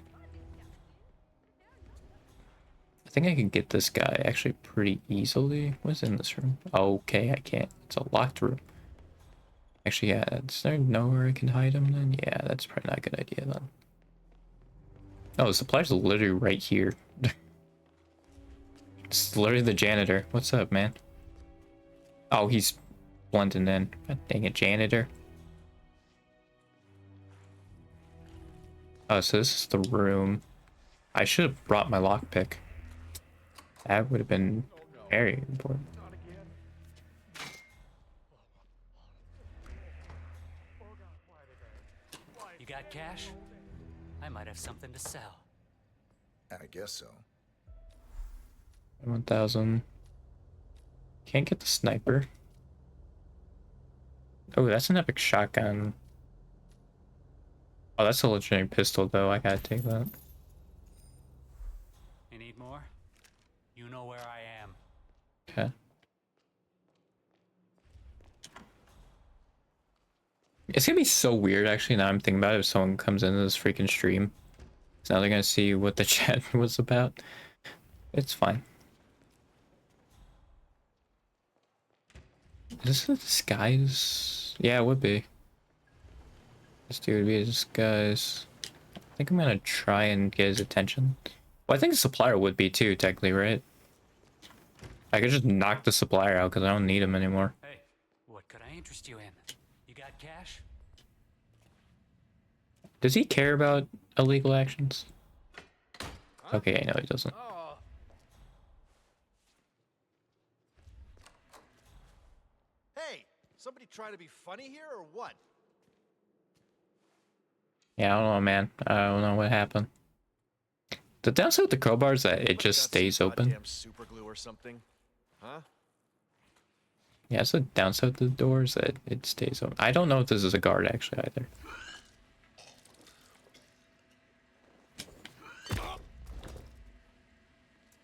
I think I can get this guy actually pretty easily. What's in this room? Okay, I can't. It's a locked room. Actually, yeah, is there nowhere I can hide him then? Yeah, that's probably not a good idea then. Oh, the supplier's literally right here. It's literally the janitor. What's up, man? Oh, he's blending in. God dang it, janitor. Oh, so this is the room. I should have brought my lockpick. That would have been very important. You got cash? I might have something to sell. I guess so. 1,000. Can't get the sniper. Oh, that's an epic shotgun. Oh, that's a legendary pistol, though. I gotta take that. You need more? You know where I am. Okay. It's gonna be so weird, actually, now I'm thinking about it, if someone comes into this freaking stream. So now they're gonna see what the chat was about. It's fine. Is this a disguise? Yeah, it would be. This dude would be a disguise. I think I'm gonna try and get his attention. Well, I think the supplier would be too, technically, right? I could just knock the supplier out because I don't need him anymore. Hey, what could I interest you in? You got cash? Does he care about illegal actions? Okay, no, he doesn't. Hey, somebody trying to be funny here or what? Yeah, I don't know, man. I don't know what happened. The downside with the crowbar is that it just stays open. Goddamn super glue or something? Huh? Yeah, it's the downside with the doors that it stays open. I don't know if this is a guard actually either.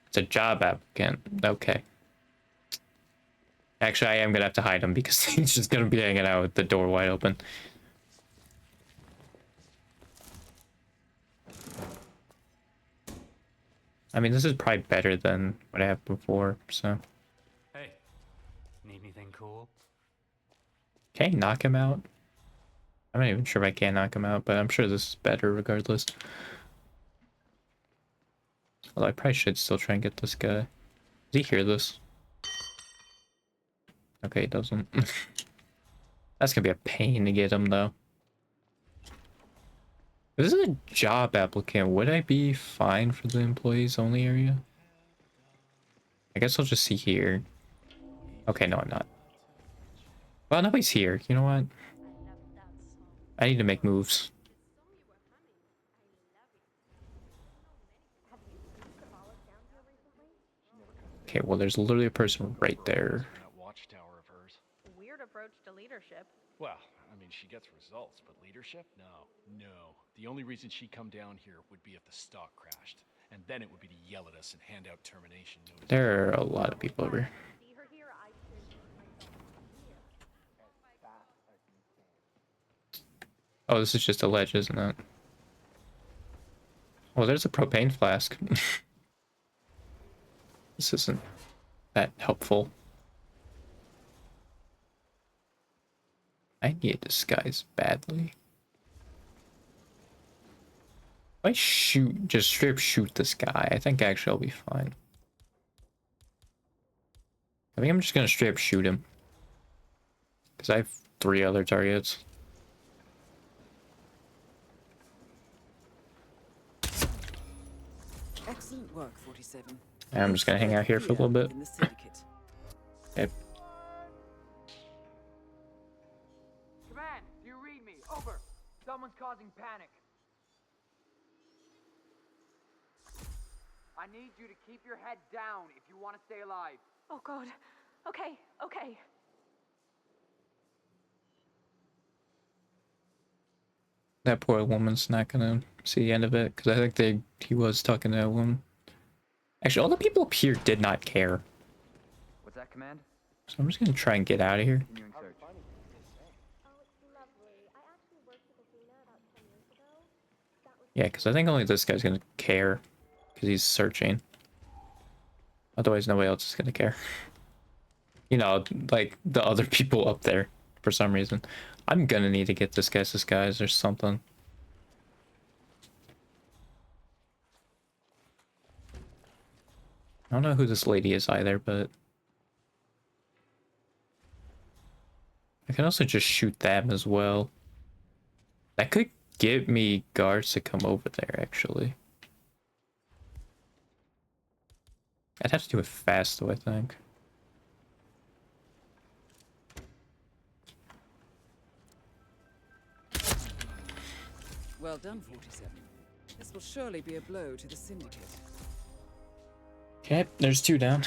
It's a job applicant. Okay. Actually, I am gonna have to hide him because he's just gonna be hanging out with the door wide open. I mean, this is probably better than what I have before, so. Hey, need anything cool? Can I knock him out? I'm not even sure if I can knock him out, but I'm sure this is better regardless. Although I probably should still try and get this guy. Does he hear this? Okay, he doesn't. That's gonna be a pain to get him, though. If this is a job applicant, would I be fine for the employees only area? I guess I'll just see here. Okay, no, I'm not. Well, nobody's here. You know what? I need to make moves. Okay, well, there's literally a person right there. That watchtower of hers. Weird approach to leadership. Well, I mean, she gets results, but leadership? No. No. The only reason she'd come down here would be if the stock crashed. And then it would be to yell at us and hand out termination notices. There are a lot of people over here. See her here, I should Oh, this is just a ledge, isn't it? Oh, there's a propane flask. This isn't that helpful. I need a disguise badly. If I shoot, just straight shoot this guy, I think actually I'll be fine. I think I'm just gonna straight up shoot him. Because I have 3 other targets. Excellent work, 47. And I'm just gonna hang out here for a little bit. In the syndicate. Okay. Command, do you read me? Over. Someone's causing panic. I need you to keep your head down if you want to stay alive. Oh god. Okay, okay. That poor woman's not gonna see the end of it, because I think he was talking to that woman. Actually, all the people up here did not care. What's that, Command? So I'm just gonna try and get out of here. Continuing search. Yeah, because I think only this guy's gonna care, because he's searching. Otherwise, nobody else is gonna care. You know, like the other people up there, for some reason. I'm gonna need to get this guy's disguise or something. I don't know who this lady is either, but I can also just shoot them as well. That could get me guards to come over there, actually. I'd have to do it fast, though, I think. Well done, 47. This will surely be a blow to the syndicate. Okay, there's 2 down.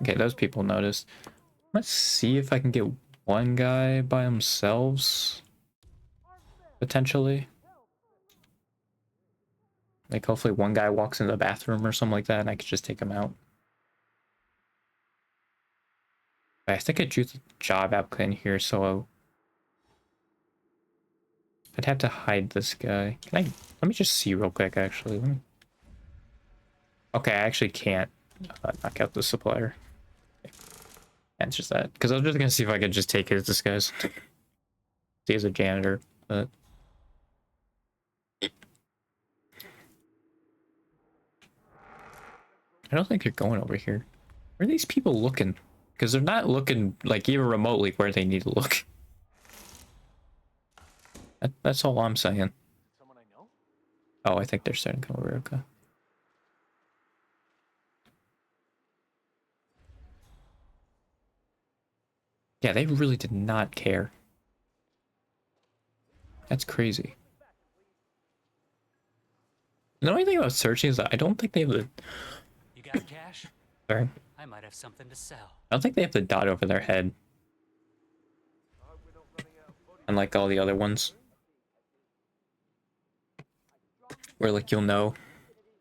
Okay, those people noticed. Let's see if I can get one guy by themselves. Potentially. Like, hopefully one guy walks into the bathroom or something like that and I could just take him out. I think I drew the job applicant here, so I'd have to hide this guy. Can I? Let me just see real quick, actually. Okay, I actually can't knock out the supplier. Okay. Answers that. Because I was just going to see if I could just take his disguise. See, as a janitor, but... I don't think they're going over here. Where are these people looking? Because they're not looking, like, even remotely where they need to look. That's all I'm saying. Someone I know? Oh, I think they're starting to come over, okay. Yeah, they really did not care. That's crazy. The only thing about searching is that I don't think they have the... You got cash? Sorry. I might have something to sell. I don't think they have the dot over their head. Unlike all the other ones. Where, like, you'll know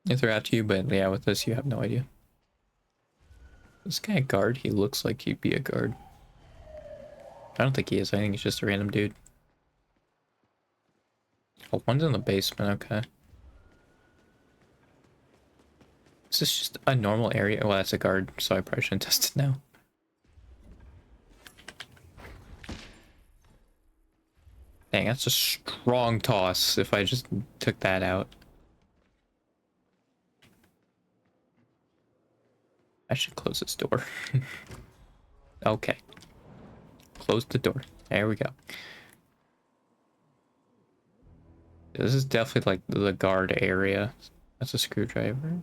if they're after you, but yeah, with this, you have no idea. This guy a guard? He looks like he'd be a guard. I don't think he is. I think he's just a random dude. Oh, one's in the basement. Okay. Is this just a normal area? Well, that's a guard, so I probably shouldn't test it now. Dang, that's a strong toss if I just took that out. I should close this door. Okay. Close the door. There we go. This is definitely like the guard area. That's a screwdriver.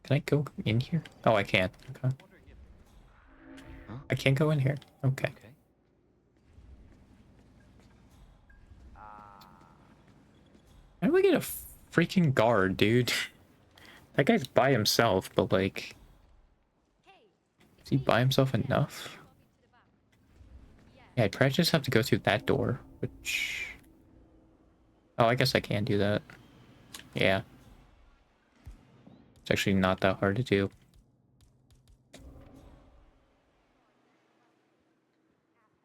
Can I go in here? Oh, I can. Okay. I can't go in here. Okay. How do we get a freaking guard, dude? That guy's by himself, but like... Is he by himself enough? Yeah, I'd probably just have to go through that door, which... Oh, I guess I can do that. Yeah. It's actually not that hard to do.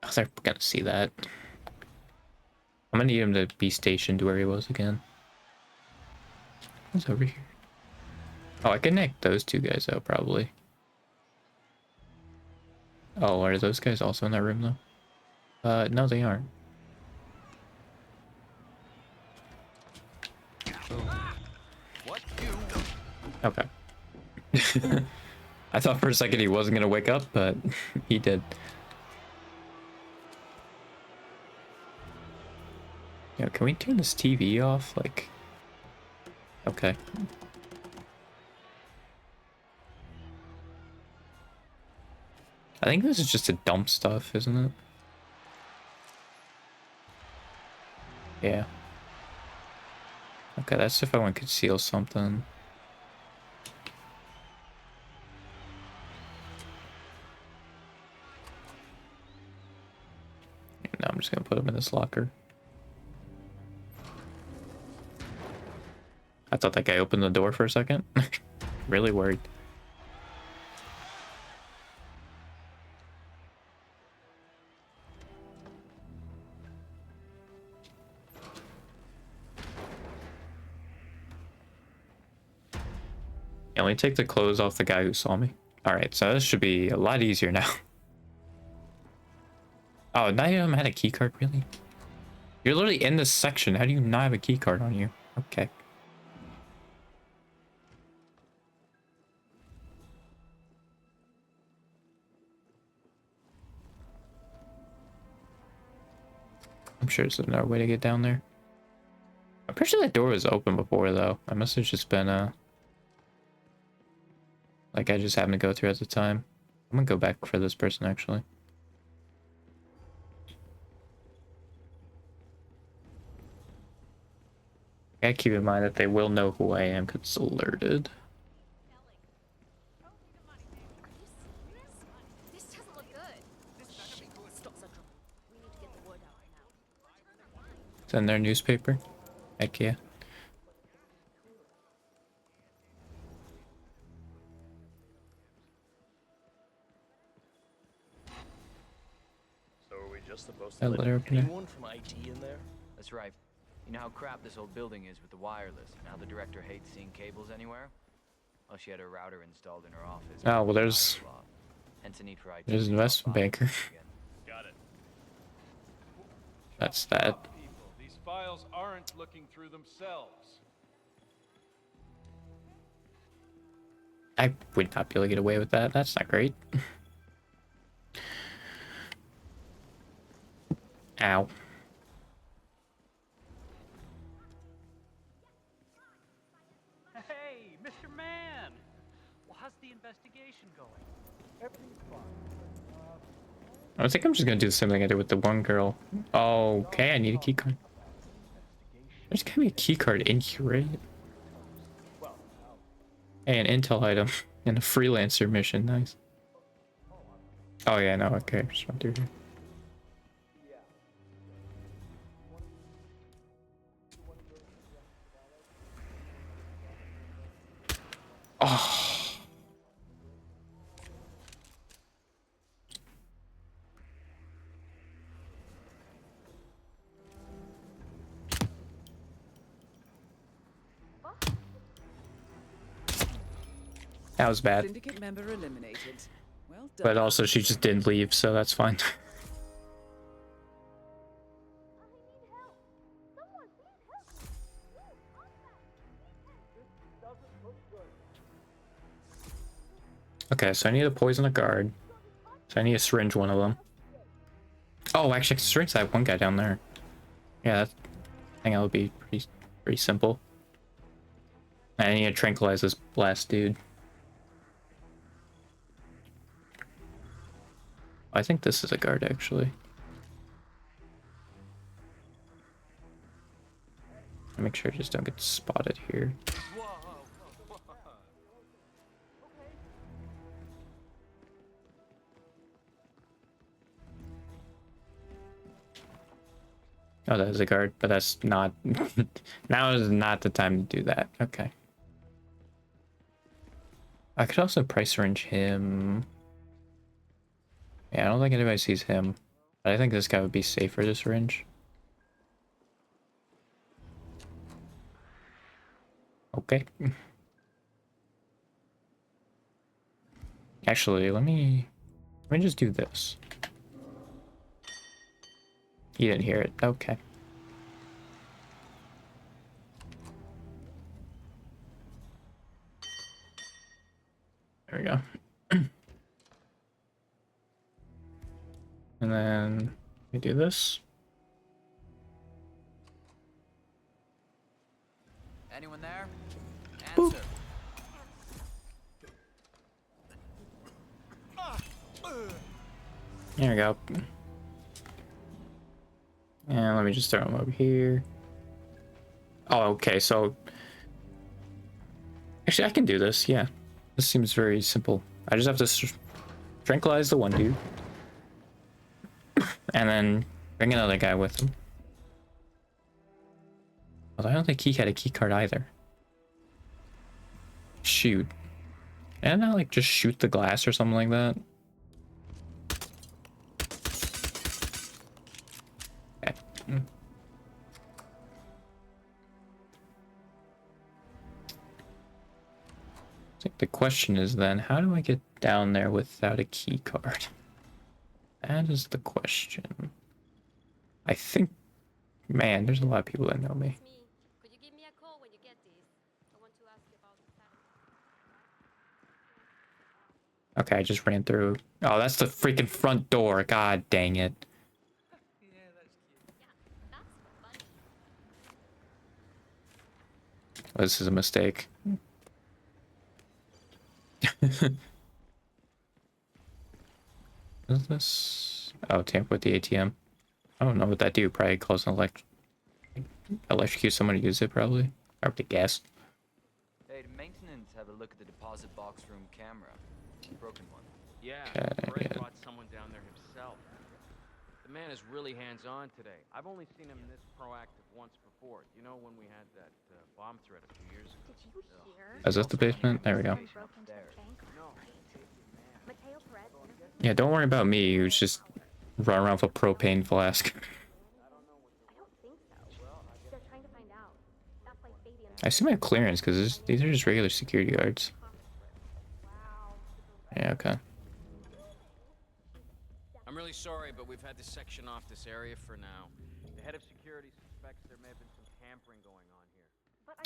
Oh, they're gonna see that. I'm gonna need him to be stationed where he was again. What's over here? Oh, I connect those two guys out, probably. Oh, are those guys also in that room, though? No, they aren't. Okay. I thought for a second he wasn't gonna wake up, but he did. Yeah, can we turn this TV off? Like, okay. I think this is just to dump stuff, isn't it? Yeah. Okay, that's if I want to conceal something. No, I'm just gonna put him in this locker. I thought that guy opened the door for a second. Really worried. Yeah, let me take the clothes off the guy who saw me. Alright, so this should be a lot easier now. Oh, none of them had a keycard, really? You're literally in this section. How do you not have a keycard on you? Okay. I'm sure there's another way to get down there. I'm pretty sure that door was open before, though. I must have just been, like, I just happened to go through at the time. I'm gonna go back for this person, actually. Gotta keep in mind that they will know who I am because it's alerted. This doesn't look good. Stop the trouble. We need to get the word out now. It's in their newspaper. Heck yeah. So are we just supposed That to let letter opener. anyone from IT in there? That's right. You know how crap this old building is with the wireless, and how the director hates seeing cables anywhere? Well, she had a router installed in her office. Oh, well, there's Hence the need for IT. an investment banker. Got it. That's that. People, these files aren't looking through themselves. I would not be able to get away with that. That's not great. Ow. Hey, Mr. Man! Well, how's the investigation going? I think I'm just gonna do the same thing I did with the one girl. Okay, I need a keycard. There's gotta be a keycard in here, right? Hey, an intel item and a freelancer mission. Nice. Oh yeah, no, okay. Just run through here. Oh. That was bad. Syndicate member eliminated. Well done. But also she just didn't leave, so that's fine. Okay, so I need to poison a guard. So I need to syringe one of them. Oh, actually, I can syringe that one guy down there. Yeah, I think that would be pretty simple. I need to tranquilize this last dude. I think this is a guard, actually. Make sure I just don't get spotted here. Oh, that is a guard, but that's not... Now is not the time to do that. Okay. I could also price syringe him. Yeah, I don't think anybody sees him. But I think this guy would be safer to syringe. Okay. Actually, let me just do this. You didn't hear it. Okay. There we go. And then we do this. Anyone there? Boop. Answer. There we go. And let me just throw him over here. Oh, okay, so... Actually, I can do this, yeah. This seems very simple. I just have to tranquilize the one dude. And then bring another guy with him. Although I don't think he had a key card either. Shoot. And I like just shoot the glass or something like that. Okay. I think the question is then, how do I get down there without a key card? That is the question. I think, man, there's a lot of people that know me. It's me. Could you give me a call when you get this? I want to ask you about the Saturday. Okay, I just ran through. Oh, that's the freaking front door. God dang it. Oh, this is a mistake. What is this? Oh, tamper with the ATM. I don't know what that do. Probably cause an electrocute someone to use it, probably. I would guess. Hey, to maintenance, have a look at the deposit box room camera. Broken one. Yeah, Okay, Ray yeah. brought someone down there himself. The man is really hands-on today. I've only seen him this proactive once before. You know when we had that bomb threat a few years ago? Did you hear? Is this the basement? There we go. Broke into the bank last night. Mateo Perez interviewed. Yeah, don't worry about me. You just run around with a propane flask. I don't think so. They're trying to find out. That's why Fabian. I assume I have clearance because these are just regular security guards. Yeah, okay. I'm really sorry, but we've had to section off this area for now. The head of security suspects there may have been some tampering going on here.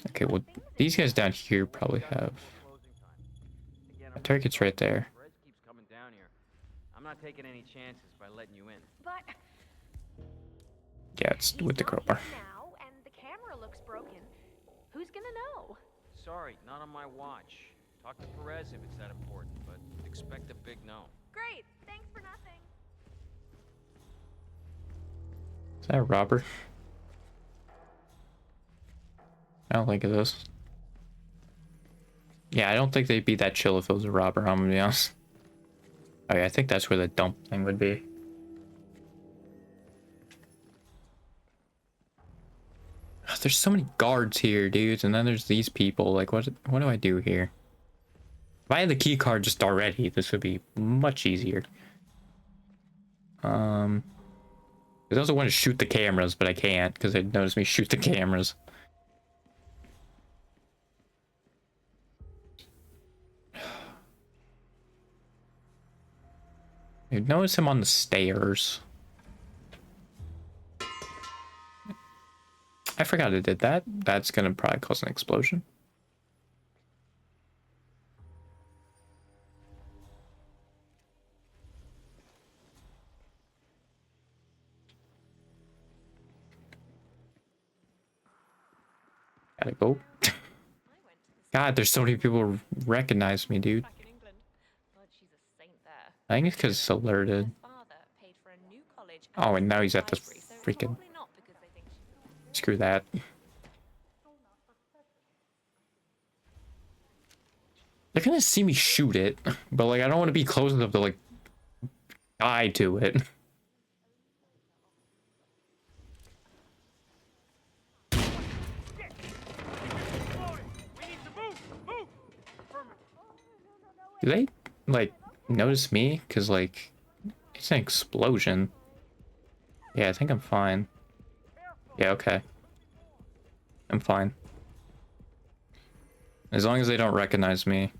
Okay, well, these guys down here probably have... Again, A target's right there. Perez keeps coming down here. I'm not taking any chances by letting you in. But Yeah, it's with the crowbar. now, and the camera looks broken. Who's gonna know? Sorry, not on my watch. Talk to Perez if it's that important, but expect a big no. Great. Thanks for nothing. Is that a robber? I don't think it is. Yeah, I don't think they'd be that chill if it was a robber, I'm gonna be honest. Oh yeah, I think that's where the dump thing would be. Ugh, there's so many guards here, dudes, and then there's these people. Like, what do I do here? If I had the key card just already, this would be much easier. I also want to shoot the cameras, but I can't because they noticed me shoot the cameras. You notice him on the stairs. I forgot it did that. That's gonna probably cause an explosion. Gotta go. God, there's so many people who recognize me, dude. Back in England. God, she's a saint there. I think it's because it's alerted. Her father paid for a new college Oh, and now he's at the library, so freaking... probably not because they think she's Screw that. They're gonna see me shoot it, but like I don't want to be close enough to like die to it. Do they like notice me? Cause like it's an explosion. Yeah, I think I'm fine. Yeah, okay. I'm fine. As long as they don't recognize me.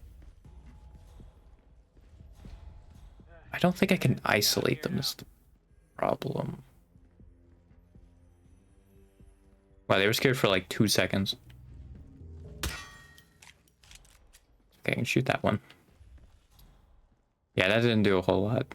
I don't think I can isolate them is the problem. Wow, they were scared for like 2 seconds. Okay, I can shoot that one. Yeah, that didn't do a whole lot.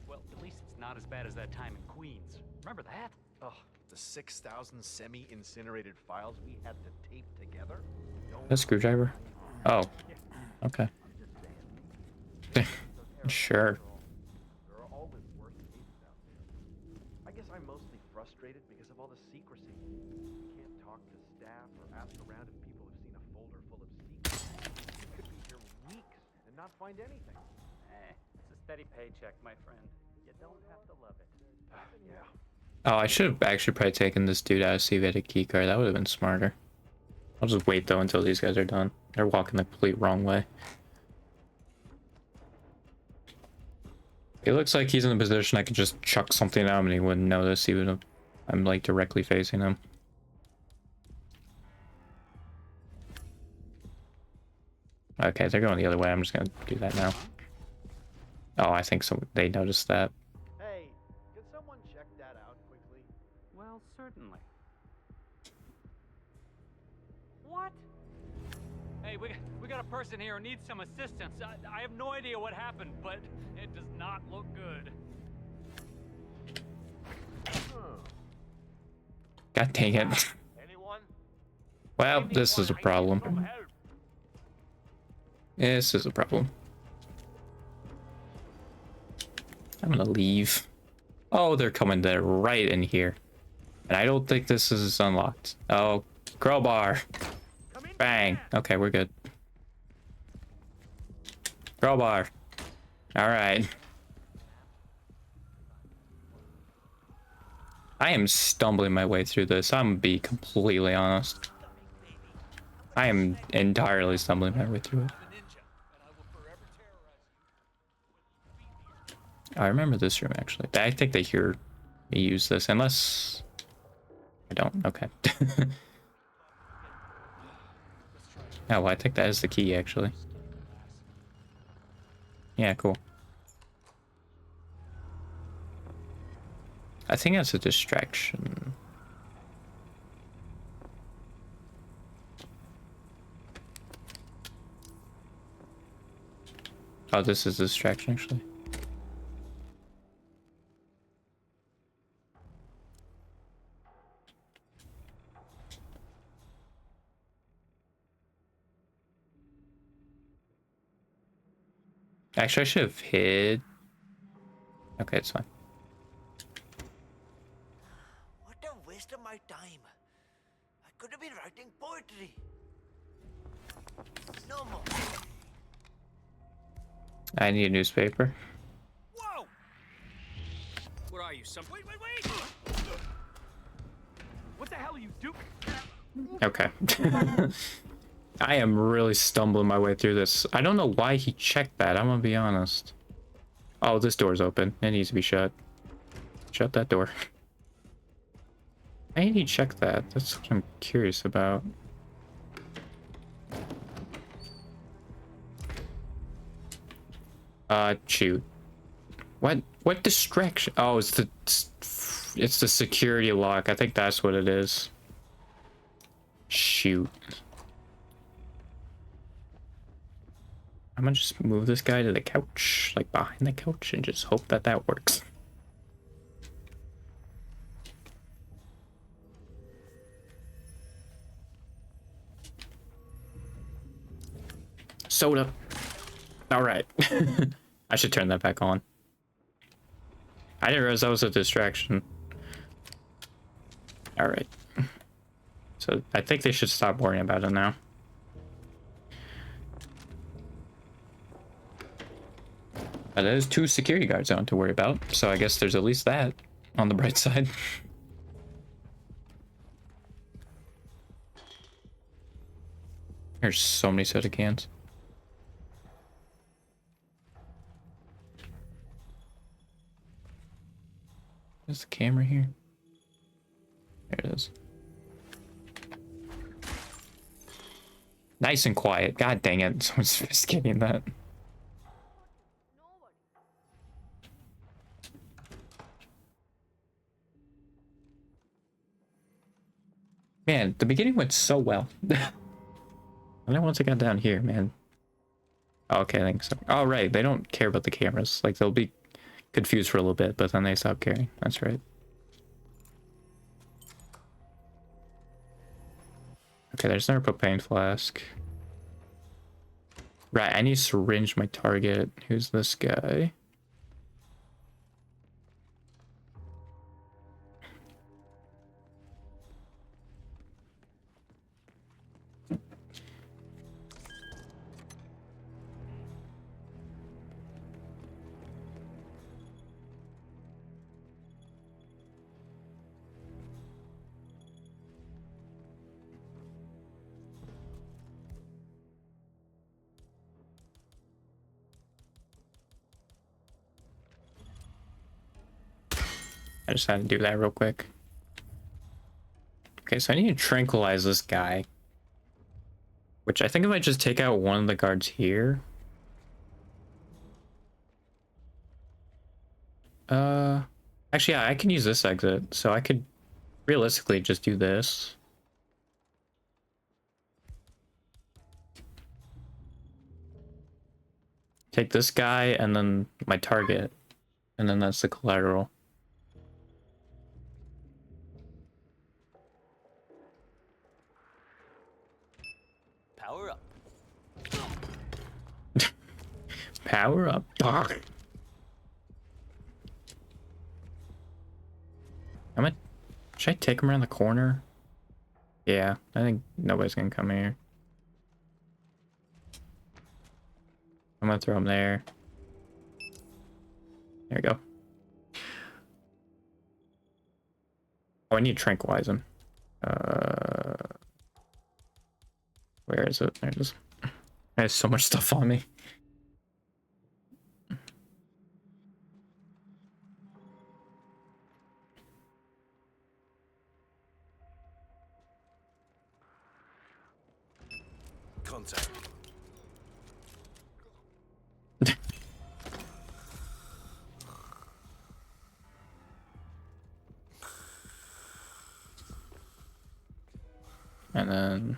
Well, at least it's not as bad as that time in Queens. Remember that? Oh, the 6,000 semi-incinerated files we had to tape together? A screwdriver? Oh. Okay. Sure. There are always worse cases out there. I guess I'm mostly frustrated because of all the secrecy. You can't talk to staff or ask around if people have seen a folder full of secrets. You could be here weeks and not find anything. It's a steady paycheck, my friend. You don't have to love it. Yeah. Oh, I should have actually probably taken this dude out to see if he had a key card. That would have been smarter. I'll just wait though until these guys are done. They're walking the complete wrong way. It looks like he's in a position I could just chuck something at him and he wouldn't notice even if I'm like directly facing him. Okay, they're going the other way. I'm just gonna do that now. Oh, I think so. They noticed that. Hey, can someone check that out quickly? Well, certainly. What? Hey, we got a person here who needs some assistance. I have no idea what happened, but it does not look good. God dang it. Anyone? Well, this is a problem. Help. This is a problem. I'm gonna leave. Oh, they're coming there right in here. And I don't think this is unlocked. Oh, crowbar. Bang. Okay, we're good. Crowbar. Alright. I am stumbling my way through this. I'm gonna be completely honest. I am entirely stumbling my way through it. I remember this room actually. I think they hear me use this, unless I don't. Okay. Oh, well, I think that is the key actually. Yeah, cool. I think that's a distraction. Oh, this is a distraction actually. Actually, I should have hid. Okay, it's fine. What a waste of my time. I could have been writing poetry. No more. I need a newspaper. Whoa! What are you, some... Wait! the hell are you doing? Okay. I am really stumbling my way through this. I don't know why he checked that. I'm gonna be honest. Oh, this door's open. It needs to be shut. Shut that door. Why did he check that? That's what I'm curious about. Shoot. What distraction? Oh, it's the security lock. I think that's what it is. Shoot. I'm gonna just move this guy to the couch, like behind the couch, and just hope that that works. Soda. All right. I should turn that back on. I didn't realize that was a distraction. All right. So I think they should stop worrying about it now. There's 2 security guards on to worry about, so I guess there's at least that on the bright side. There's so many soda cans. Is the camera here? There it is. Nice and quiet. God dang it. Someone's just getting that. Man, the beginning went so well. And then once I got down here, man. Okay, I think so. Oh, right. They don't care about the cameras. Like, they'll be confused for a little bit, but then they stop caring. That's right. Okay, there's another propane flask. Right, I need to syringe my target. Who's this guy? I just had to do that real quick. Okay, so I need to tranquilize this guy. Which I think if I just take out one of the guards here. Actually, yeah, I can use this exit. So I could realistically just do this. Take this guy and then my target. And then that's the collateral. Power up. Power up, dog. Should I take him around the corner? Yeah, I think nobody's gonna come here. I'm gonna throw him there. There we go. Oh, I need to tranquilize him. Where is it? There it is. I have so much stuff on me. Contact. And then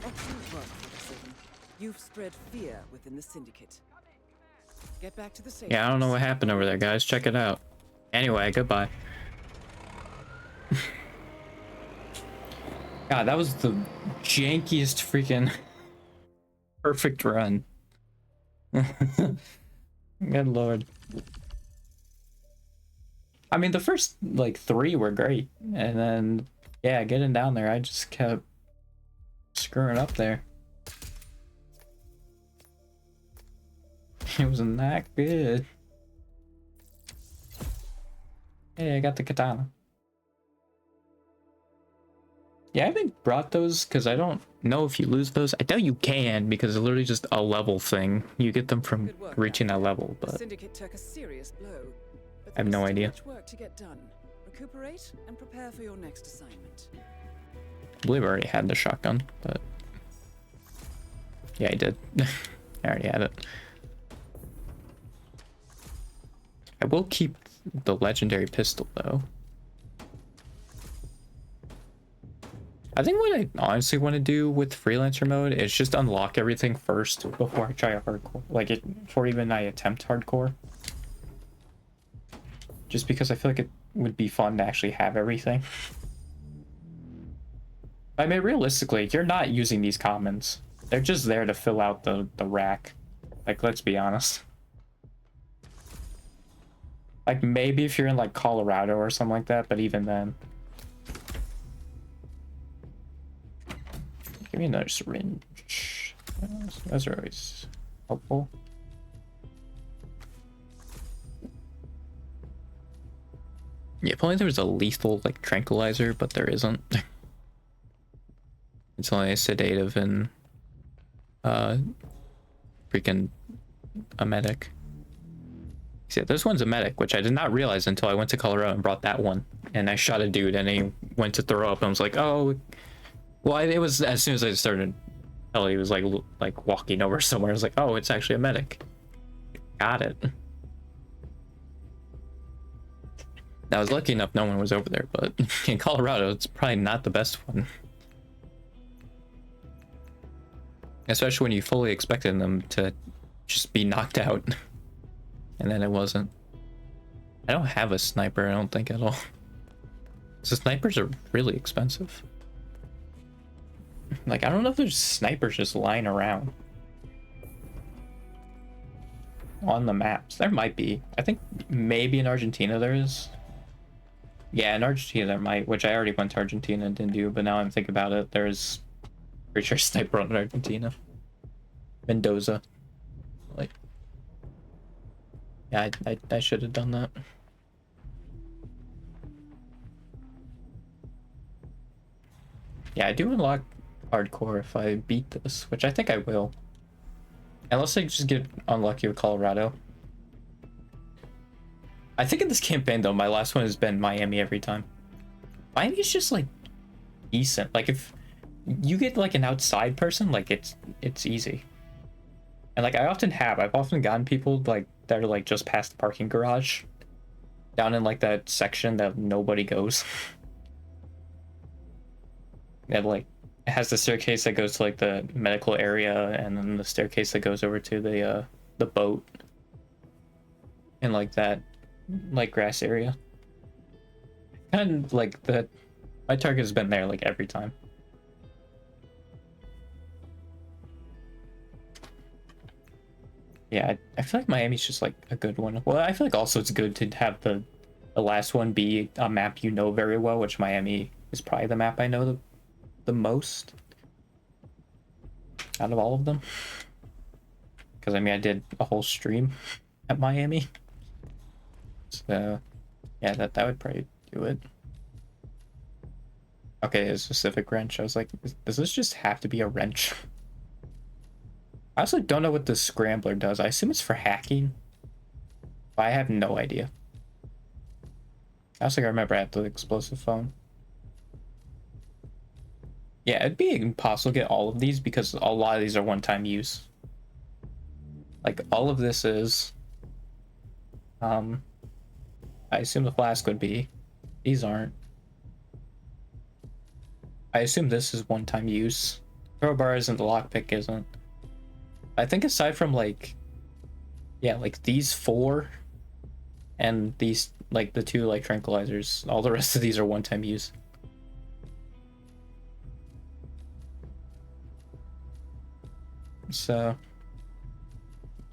Excellent work, 47. You've spread fear within the syndicate. Get back to the safe. yeah, I don't know what happened over there, guys. Check it out. Anyway, goodbye. God, that was the jankiest freaking perfect run. Good lord. I mean, the first like 3 were great, and then yeah, getting down there, I just kept screwing up there. It wasn't that good. Hey, I got the katana. Yeah, I haven't brought those because I don't know if you lose those. I doubt you can because it's literally just a level thing. You get them from Good work reaching down that there. level, The but syndicate took a serious blow, but I have there is no still idea. much work to get done. Recuperate and prepare for your next assignment. I believe I already had the shotgun, but yeah, I did. I already had it. I will keep the legendary pistol though. I think what I honestly want to do with freelancer mode is just unlock everything first before I try a hardcore, like before even I attempt hardcore. Just because I feel like it would be fun to actually have everything. I mean, realistically, you're not using these commons. They're just there to fill out the rack. Like, let's be honest. Like, maybe if you're in, like, Colorado or something like that, but even then. Give me another syringe. Those are always helpful. Yeah, if only there was a lethal, like, tranquilizer, but there isn't. It's only a sedative and, freaking a medic. See, this one's a medic, which I did not realize until I went to Colorado and brought that one. And I shot a dude and he went to throw up and I was like, oh, well, it was as soon as I started, he was like walking over somewhere. I was like, oh, it's actually a medic. Got it. I was lucky enough no one was over there, but in Colorado, it's probably not the best one. Especially when you fully expected them to just be knocked out. And then it wasn't. I don't have a sniper, I don't think at all. So snipers are really expensive. Like, I don't know if there's snipers just lying around on the maps. There might be. I think maybe in Argentina there is. Yeah, in Argentina there might, which I already went to Argentina and didn't do, but now I'm thinking about it, there's pretty sure sniper on Argentina. Mendoza. Like, yeah, I should have done that. Yeah, I do unlock hardcore if I beat this, which I think I will. Unless I just get unlucky with Colorado. I think in this campaign though, my last one has been Miami every time. Miami's just like decent. Like if you get like an outside person, like it's easy. And like I've often gotten people like that are like just past the parking garage. Down in like that section that nobody goes. And like it has the staircase that goes to like the medical area and then the staircase that goes over to the boat. And like that like grass area. And like my target has been there like every time. Yeah, I feel like Miami's just like a good one. Well, I feel like also it's good to have the last one be a map you know very well, which Miami is probably the map I know the most out of all of them. Because I mean, I did a whole stream at Miami. So yeah, that would probably do it. Okay, a specific wrench. I was like, does this just have to be a wrench? I also don't know what the scrambler does. I assume it's for hacking. But I have no idea. I also gotta remember I have the explosive phone. Yeah, it'd be impossible to get all of these because a lot of these are one-time use. Like all of this is I assume the flask would be. These aren't. I assume this is one-time use. Crowbar isn't, the lockpick isn't. I think aside from like, yeah, like these 4 and these, like the 2 like tranquilizers, all the rest of these are one-time use. So,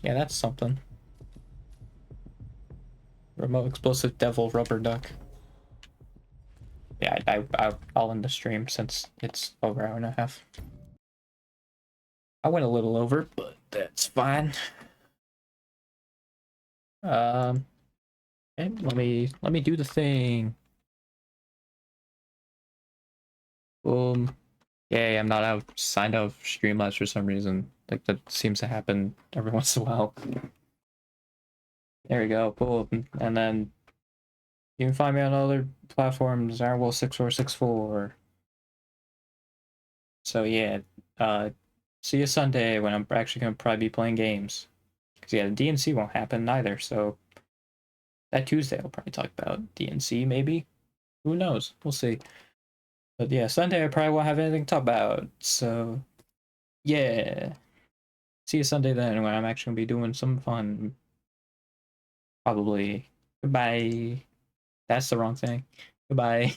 yeah, that's something. Remote explosive devil rubber duck. Yeah, I'll end the stream since it's over an hour and a half. I went a little over, but that's fine. Okay, let me do the thing. Boom. Yay, I'm not out signed out of Streamlabs for some reason. Like that seems to happen every once in a while. There we go. Boom. And then you can find me on other platforms, Ironwolf6464. So yeah, see you Sunday when I'm actually gonna probably be playing games. Cause yeah, the DNC won't happen either. So that Tuesday I'll probably talk about DNC maybe. Who knows? We'll see. But yeah, Sunday I probably won't have anything to talk about. So yeah, see you Sunday then when I'm actually gonna be doing some fun. Probably. Goodbye. That's the wrong thing. Goodbye.